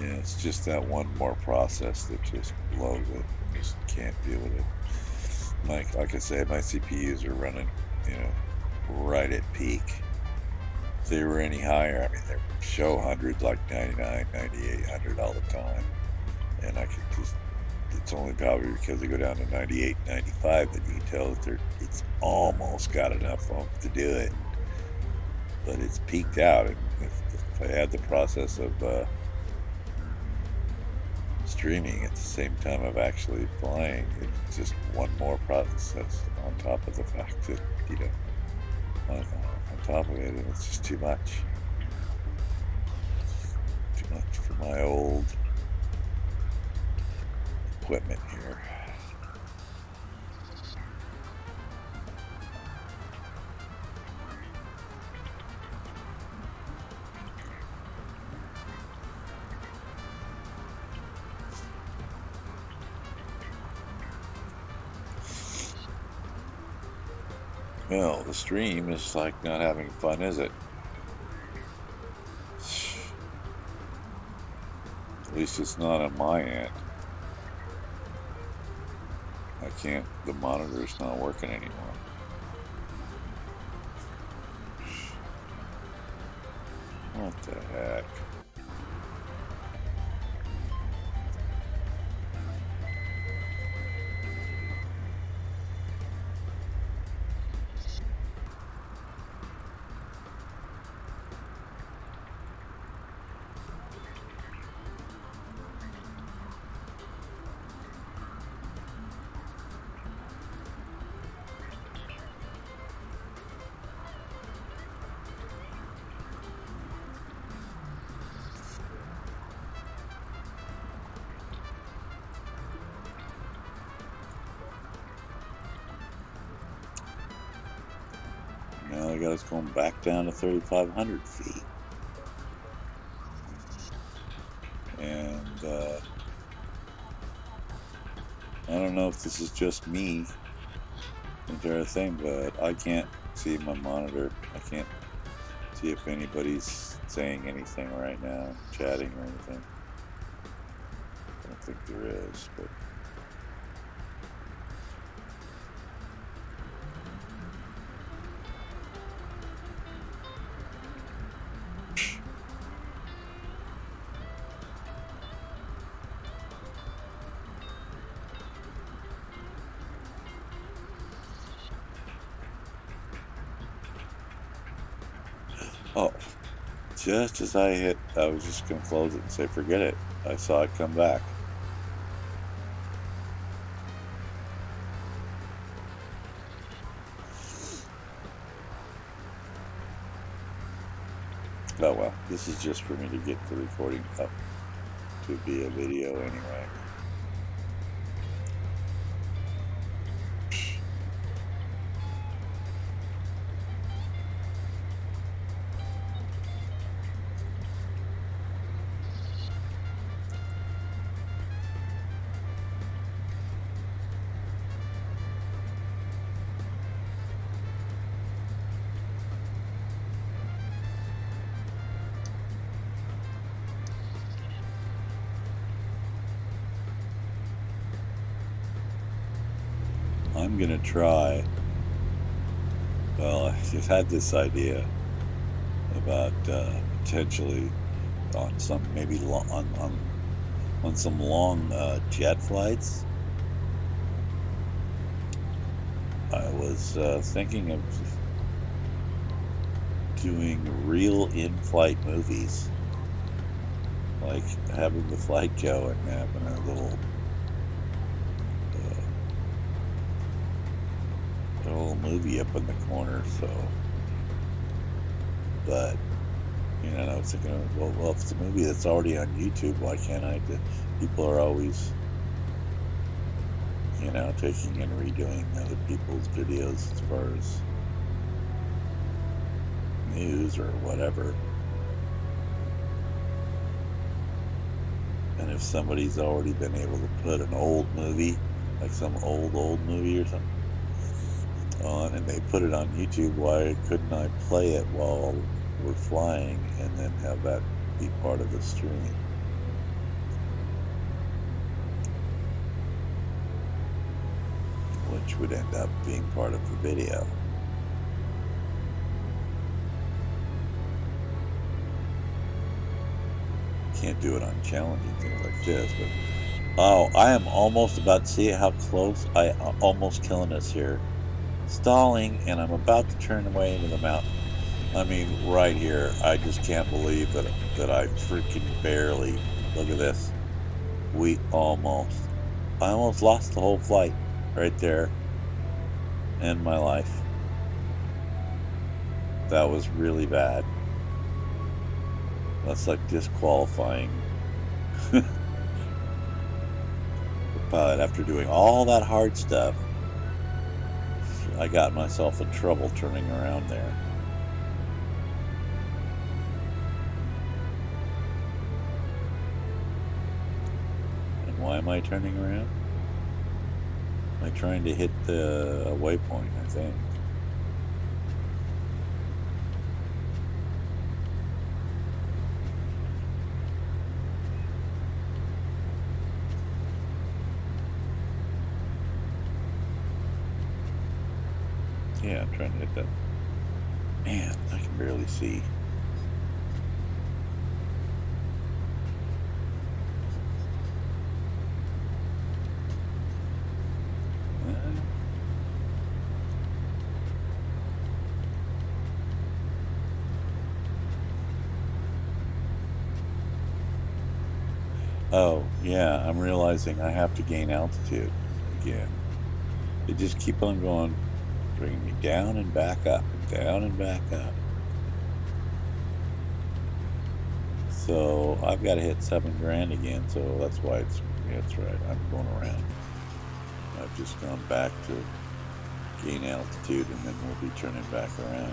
Yeah, it's just that one more process that just blows it. Just can't deal with it. Like I say, my CPUs are running, right at peak. If they were any higher, I mean, they show hundreds like 99, 98, 100 all the time. And I could just, it's only probably because they go down to 98, 95 that you can tell that it's almost got enough oomph to do it. But it's peaked out. And if I had the process of streaming at the same time of actually flying, it's just one more process on top of the fact that, on top of it, and it's just too much. Too much for my old equipment here. Well, the stream is like not having fun, is it? At least it's not on my end. The monitor's not working anymore. What the heck? Now I got us going back down to 3,500 feet. And I don't know if this is just me, the entire thing, but I can't see my monitor. I can't see if anybody's saying anything right now, chatting or anything. I don't think there is, but... Oh, just as I was just going to close it and say, forget it. I saw it come back. Oh well, this is just for me to get the recording up to be a video anyway. I'm gonna try. Well, I just had this idea about potentially on some on some long jet flights. I was thinking of doing real in-flight movies, like having the flight go and having a little movie up in the corner. So, but I was thinking, well, if it's a movie that's already on YouTube, why can't I? People are always, taking and redoing other people's videos as far as news or whatever. And if somebody's already been able to put an old movie, like some old movie or something, on, and they put it on YouTube, why couldn't I play it while we're flying and then have that be part of the stream? which would end up being part of the video. Can't do it on challenging things like this, but oh, I am almost about to see how close I almost killing us here. Stalling, and I'm about to turn away into the mountain. I mean, right here. I just can't believe that I freaking barely. Look at this. I almost lost the whole flight right there. End my life. That was really bad. That's like disqualifying. But after doing all that hard stuff, I got myself in trouble turning around there. And why am I turning around? Am I trying to hit the waypoint, I think. Yeah, I'm trying to hit that. Man, I can barely see. Oh, yeah, I'm realizing I have to gain altitude again. They just keep on going, bringing me down and back up, and down and back up. So I've got to hit 7 grand again, so that's why it's, yeah, that's right, I'm going around. I've just gone back to gain altitude, and then we'll be turning back around.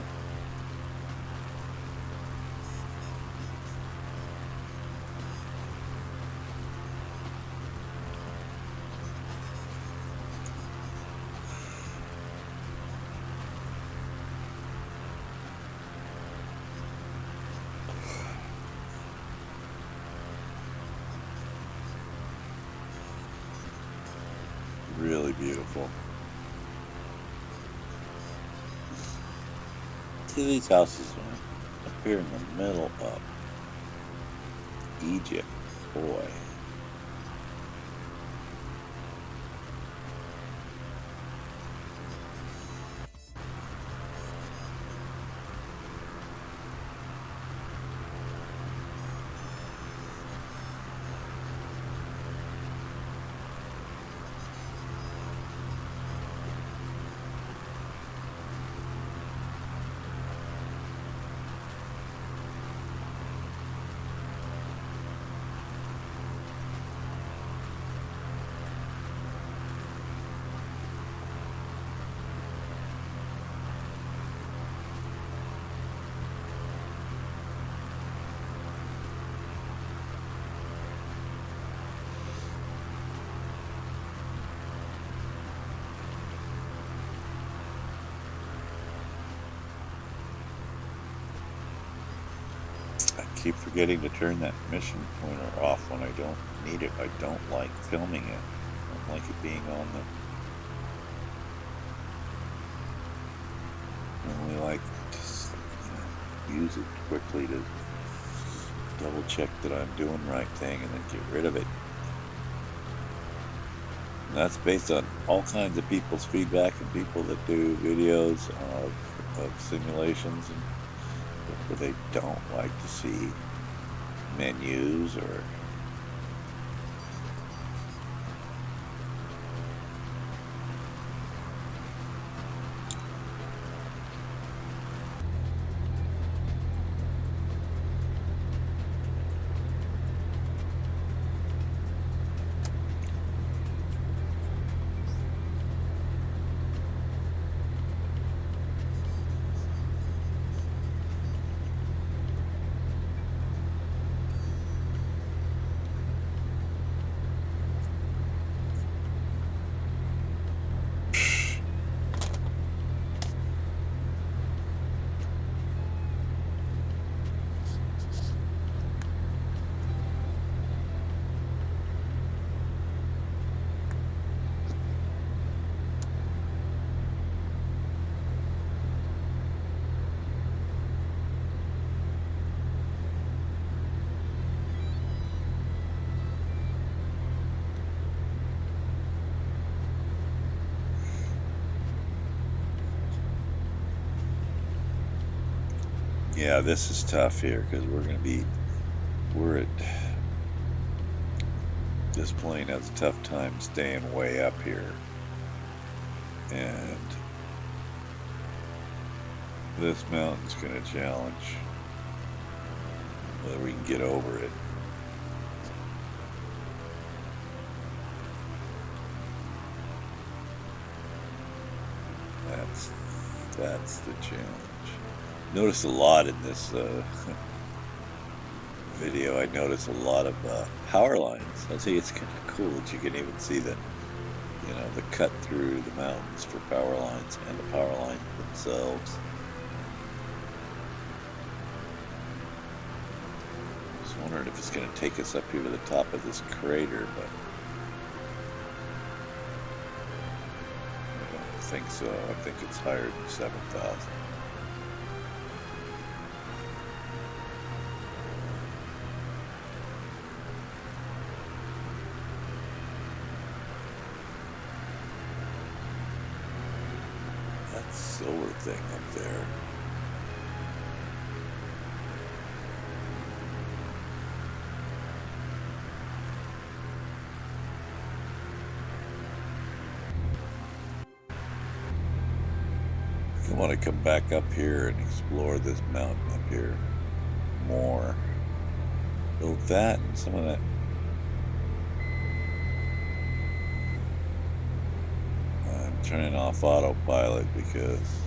Really beautiful. See these houses up here in the middle of Egypt, boy. Keep forgetting to turn that mission pointer off when I don't need it. I don't like filming it. I don't like it being on the... I only like to use it quickly to double check that I'm doing the right thing and then get rid of it. And that's based on all kinds of people's feedback and people that do videos of simulations and where they don't like to see menus or Yeah, this is tough here because this plane has a tough time staying way up here. And this mountain's going to challenge whether we can get over it. That's the challenge. Notice a lot in this video. I notice a lot of power lines. I think it's kind of cool that you can even see the cut through the mountains for power lines and the power lines themselves. Just wondering if it's going to take us up here to the top of this crater, but I don't think so. I think it's higher than 7,000. Solar thing up there. I want to come back up here and explore this mountain up here more. Build that and some of that. Turning off autopilot because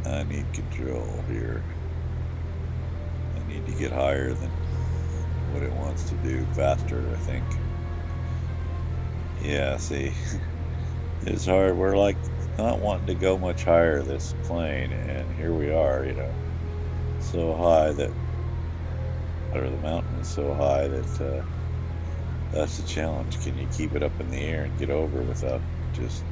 I need control here. I need to get higher than what it wants to do, faster, I think. Yeah, see, it's hard. We're like not wanting to go much higher, this plane, and here we are, so high that, or the mountain is so high that that's the challenge. Can you keep it up in the air and get over without just...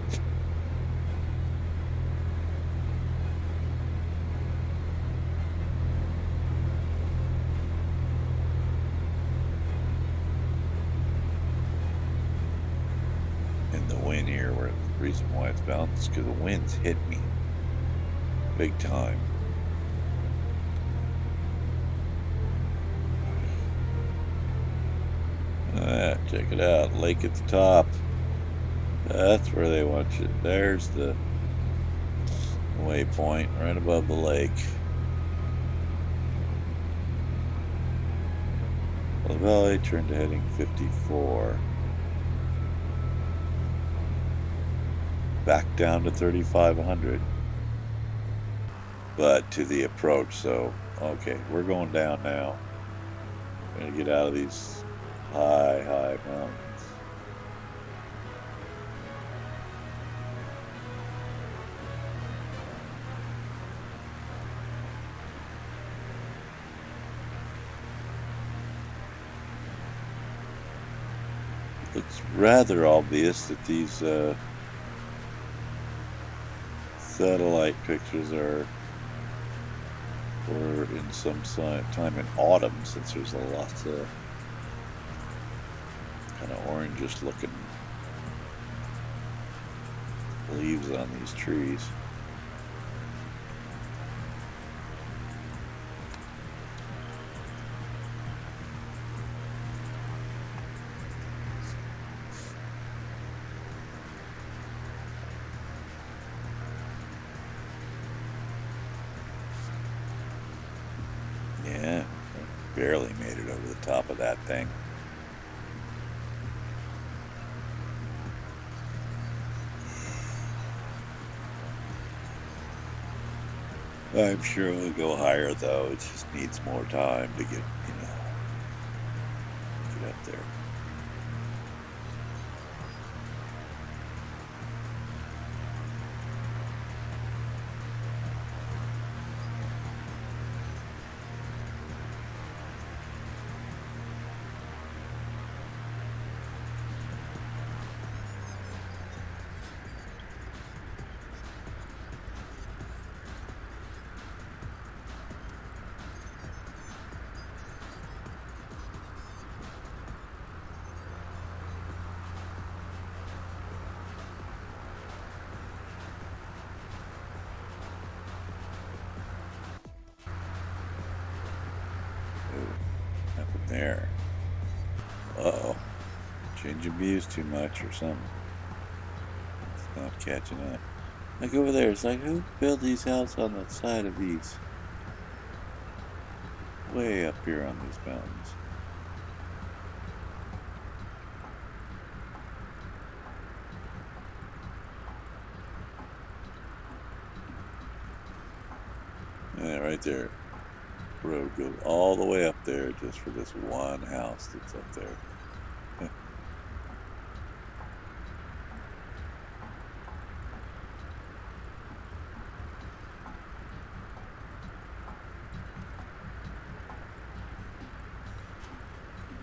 And the wind here, where the reason why it's bounced is because the winds hit me big time. Check it out, lake at the top. That's where they want you. There's the waypoint right above the lake. The valley, turn to heading 54. Back down to 3,500. But to the approach, so, okay, we're going down now. We're gonna get out of these high mountains. It's rather obvious that these satellite pictures were in some time in autumn, since there's a lot of kind of orangish looking leaves on these trees. Yeah, barely made it over the top of that thing. I'm sure we'll go higher, though. It just needs more time to get, get up there. There. Uh-oh. Changing views too much or something. It's not catching up. Like over there, it's like, who built these houses on the side of these? Way up here on these mountains. Yeah, right there. Road goes all the way up there just for this one house that's up there.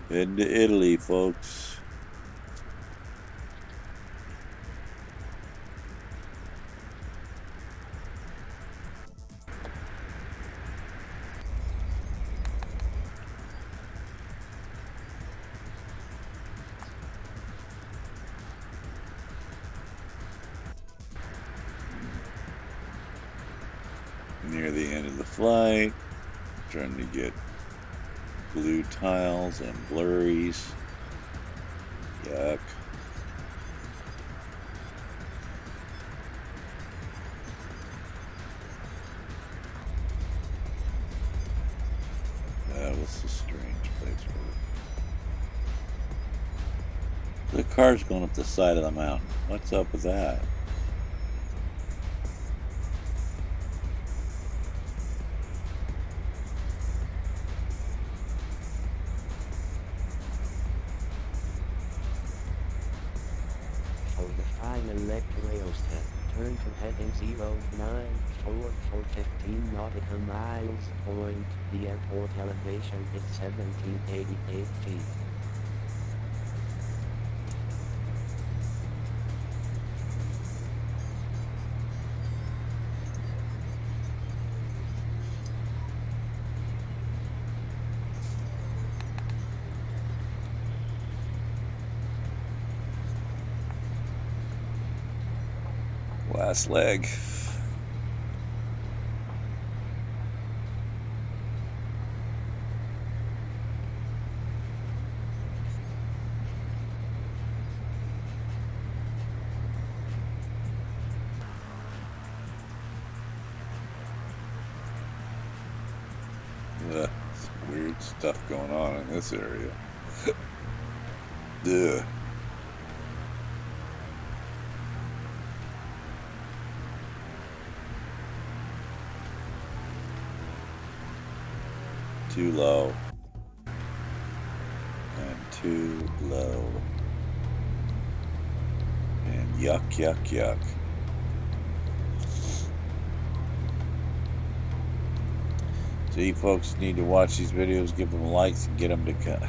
Into Italy, folks. Near the end of the flight, trying to get blue tiles and blurries. Yuck. That was a strange place for it. The car's going up the side of the mountain. What's up with that? Final leg to Aosta. Turn to heading 094 nautical miles. Point. The airport elevation is 1788 feet. Last leg. Some weird stuff going on in this area. Ugh. Too low. And too low. And yuck, yuck, yuck. So you folks need to watch these videos, give them likes, and get them to come,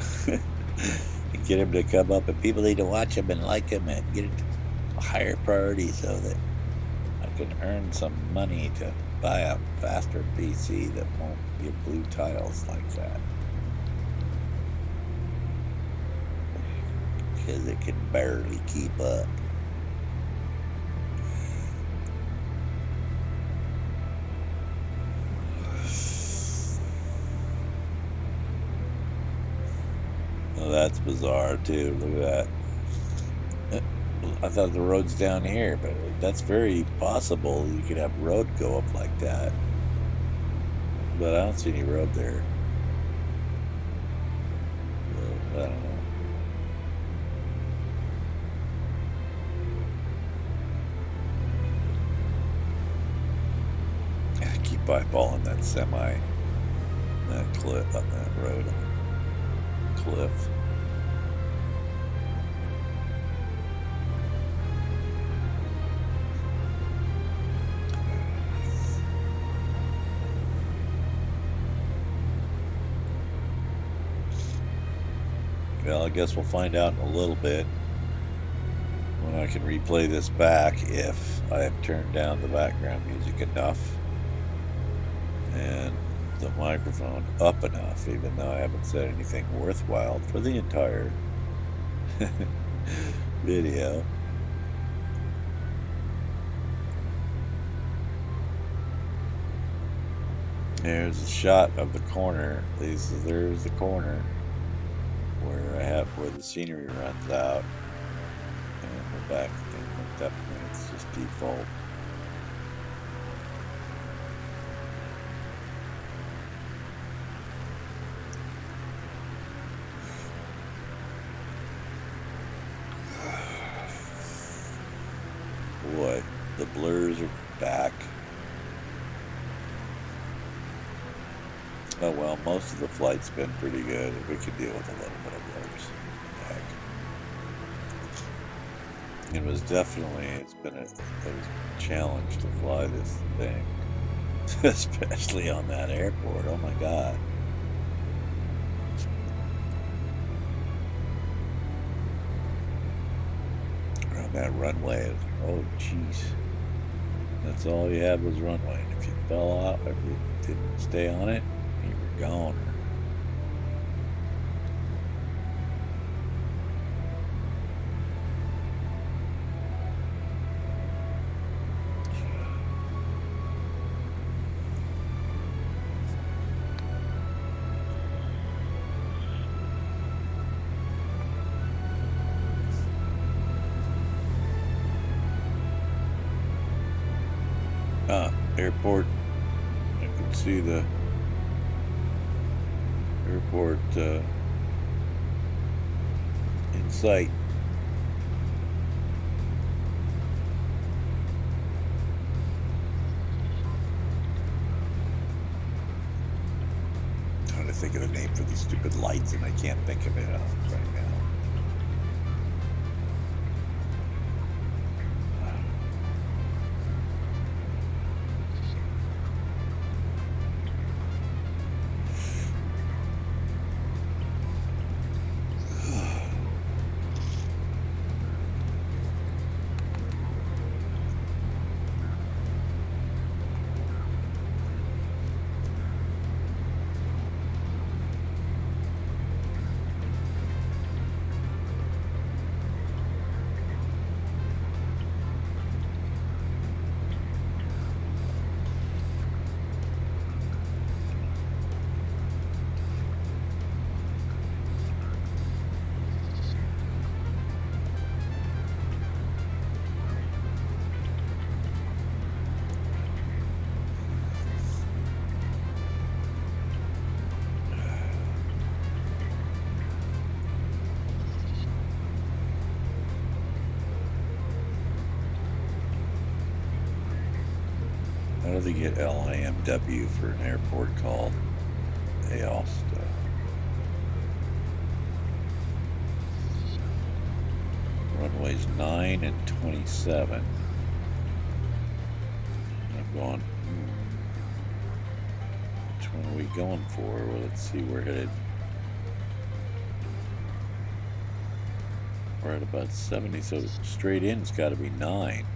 get them to come up. And people need to watch them and like them and get it to a higher priority so that I can earn some money to buy a faster PC that won't get blue tiles like that. Because it can barely keep up. Well, that's bizarre too. Look at that. I thought the road's down here, but that's very possible. You could have road go up like that. But I don't see any road there. So, I don't know. I keep eyeballing that semi, that cliff up that road. Cliff. Well, I guess we'll find out in a little bit when I can replay this back if I have turned down the background music enough and the microphone up enough, even though I haven't said anything worthwhile for the entire video. There's a shot of the corner. There's the corner. where the scenery runs out, and we're back. And at that point, it's just default. Boy, the blurs are back. Oh well, most of the flight's been pretty good. We could deal with a little bit of blurs. Heck. It was definitely, it's been a challenge to fly this thing, especially on that airport. Oh my God. On that runway, oh jeez. That's all you had was runway. And if you fell out, if you didn't stay on it, you were gone. Airport. I can see the airport in sight. Trying to think of the name for these stupid lights, and I can't think of it right now. How do they get LIMW for an airport called Aosta? Runways 9 and 27. I'm going, which one are we going for? Well, let's see, we're headed. We're at about 70, so straight in's got to be 9.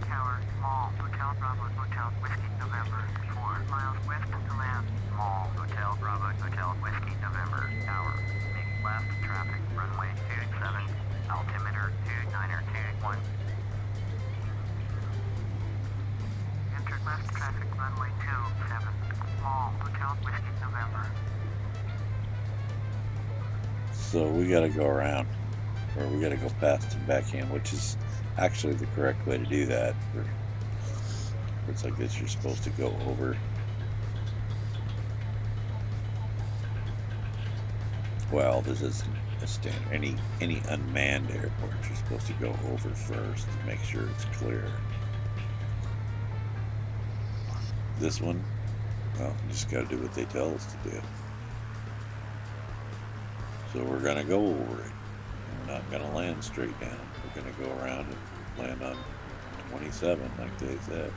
Tower, Maule, Hotel Bravo, Hotel Whiskey, November, 4 miles west to land. Maule, Hotel Bravo, Hotel Whiskey, November, Tower. Make left, traffic, runway 27, altimeter 2921. Enter left traffic, runway 27, Maule, Hotel Whiskey, November. So we got to go around, or we got to go past and back in, which is actually the correct way to do that. For it's like this, you're supposed to go over. Well, this is a standard. Any unmanned airport, you're supposed to go over first to make sure it's clear. This one, well, you just got to do what they tell us to do. So we're going to go over it. We're not going to land straight down. We're going to go around and land on 27, like they said.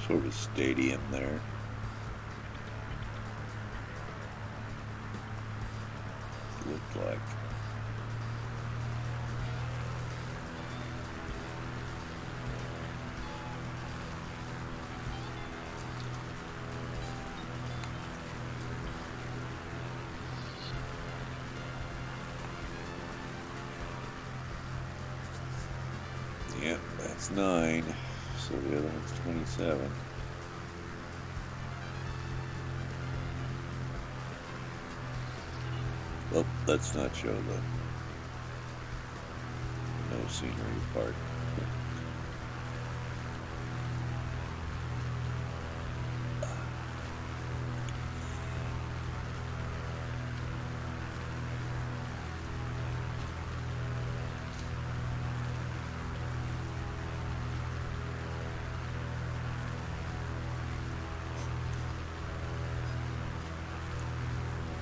Sort of stadium there. Looked like. That's 9. So the other one's 27. Well, let's not show the no scenery part.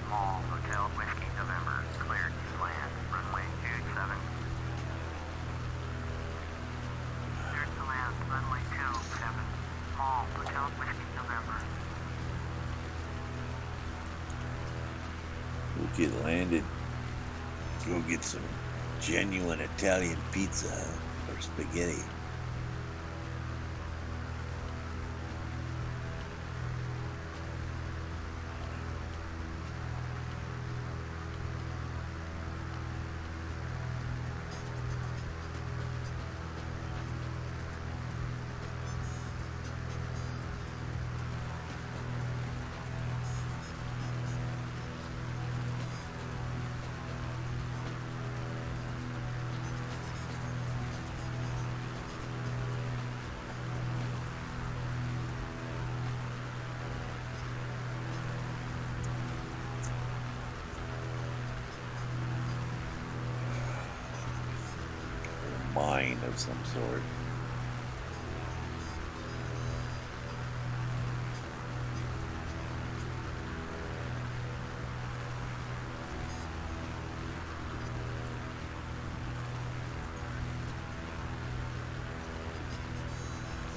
Maule, Hotel Whiskey November, cleared to land, runway 27. Cleared to land, runway 27. Maule, Hotel Whiskey November. We'll get landed. Go get some genuine Italian pizza or spaghetti. Mine of some sort.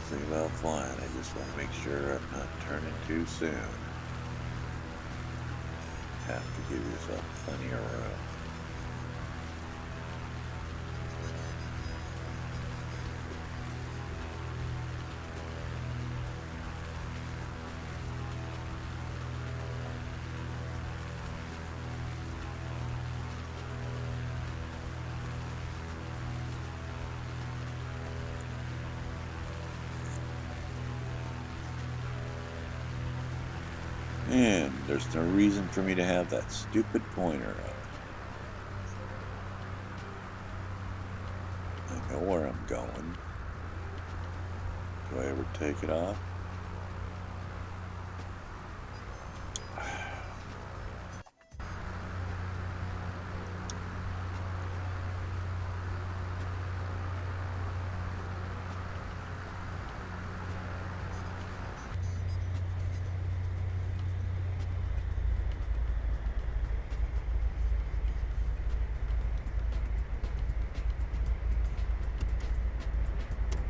Think about flying. I just want to make sure I'm not turning too soon. Have to give yourself plenty of room. And there's no reason for me to have that stupid pointer up. I know where I'm going. Do I ever take it off?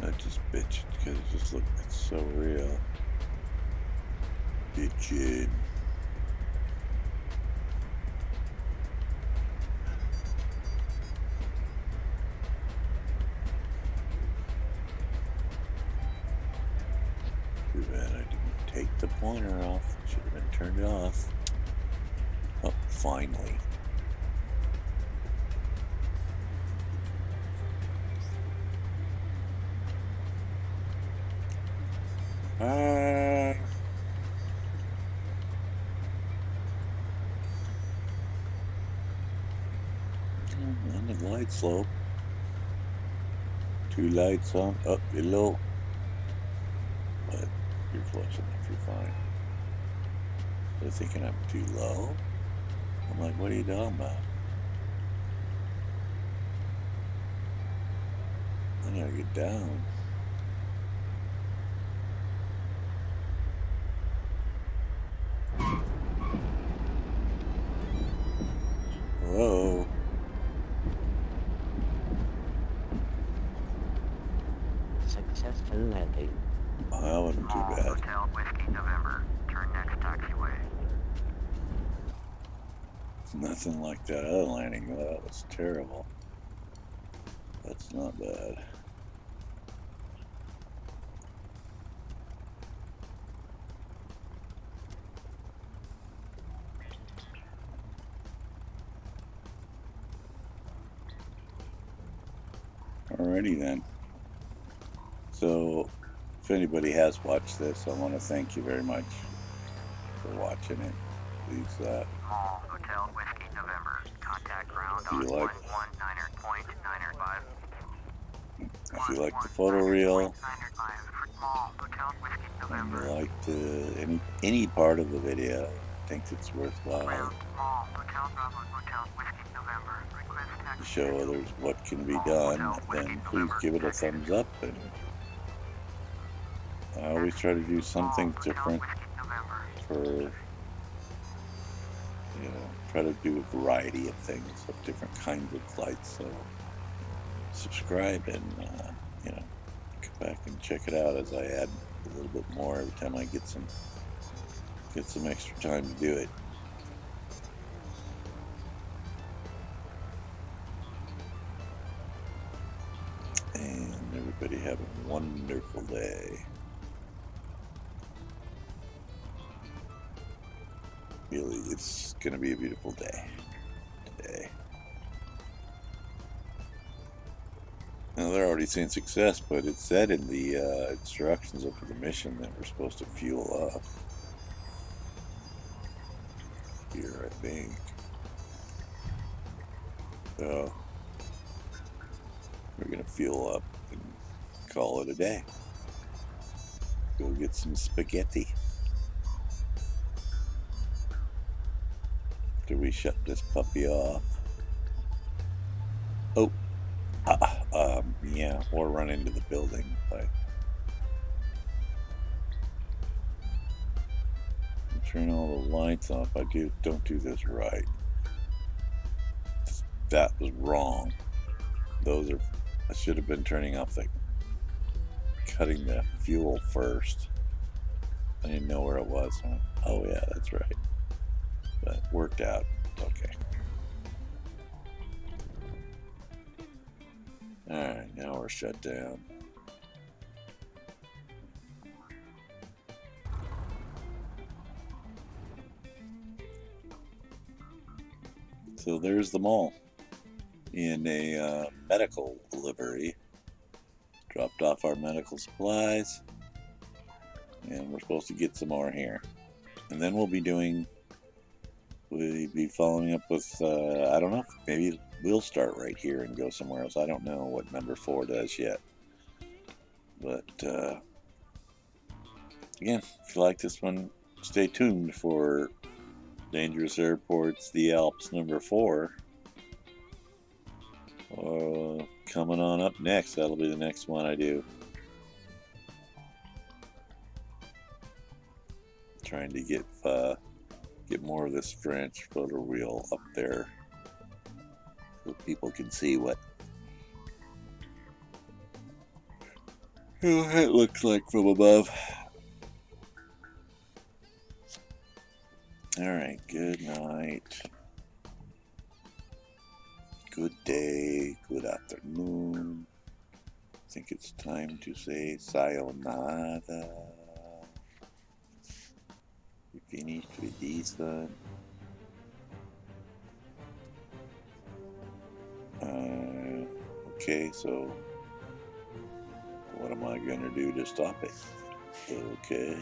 I just bitch because it just looks, it's so real. Bitchin'. Too bad I didn't take the pointer off. Should have been turned off. Oh, finally. On the glide slope. 2 lights on, up below. But you're close enough, you're fine. They're thinking I'm too low. I'm like, what are you talking about? I gotta get down. Whoa. Successful landing. Oh, that wasn't too Maule, bad. Hotel Whiskey November, turn next taxiway. Nothing like that other landing. Well, that was terrible. That's not bad. Alrighty then. So, if anybody has watched this, I want to thank you very much for watching it. Please, Maule, Hotel Whiskey November. Contact ground if on you like, 119.905. if you like the photo reel, Maule, Hotel Whiskey and November. you like any part of the video, thinks it's worthwhile Ground, Maule, Hotel Bravo, Hotel Whiskey November. Request to taxi. show others what can be done, then please give it a thumbs up. And I always try to do something different for, try to do a variety of things, of different kinds of flights. So subscribe and, come back and check it out as I add a little bit more every time I get some extra time to do it. And everybody have a wonderful day. Really, it's going to be a beautiful day today. Now, they're already seeing success, but it said in the instructions of the mission that we're supposed to fuel up. Here, I think. So, we're going to fuel up and call it a day. Go get some spaghetti. After we shut this puppy off. Oh, yeah, or run into the building. Turn all the lights off. Don't do this right. That was wrong. I should have been turning off cutting the fuel first. I didn't know where it was. Oh yeah, that's right. But worked out. Okay. Alright, now we're shut down. So there's the Maule in a medical livery. Dropped off our medical supplies, and we're supposed to get some more here. And then we'll be following up with, I don't know, maybe we'll start right here and go somewhere else. I don't know what number 4 does yet. But, again, if you like this one, stay tuned for Dangerous Airports, the Alps number 4. Coming on up next. That'll be the next one I do. Trying to get more of this French photo reel up there so people can see what it looks like from above. Alright, good night. Good day, good afternoon. I think it's time to say sayonara. We finished with this one. Okay, so what am I gonna do to stop it? Okay.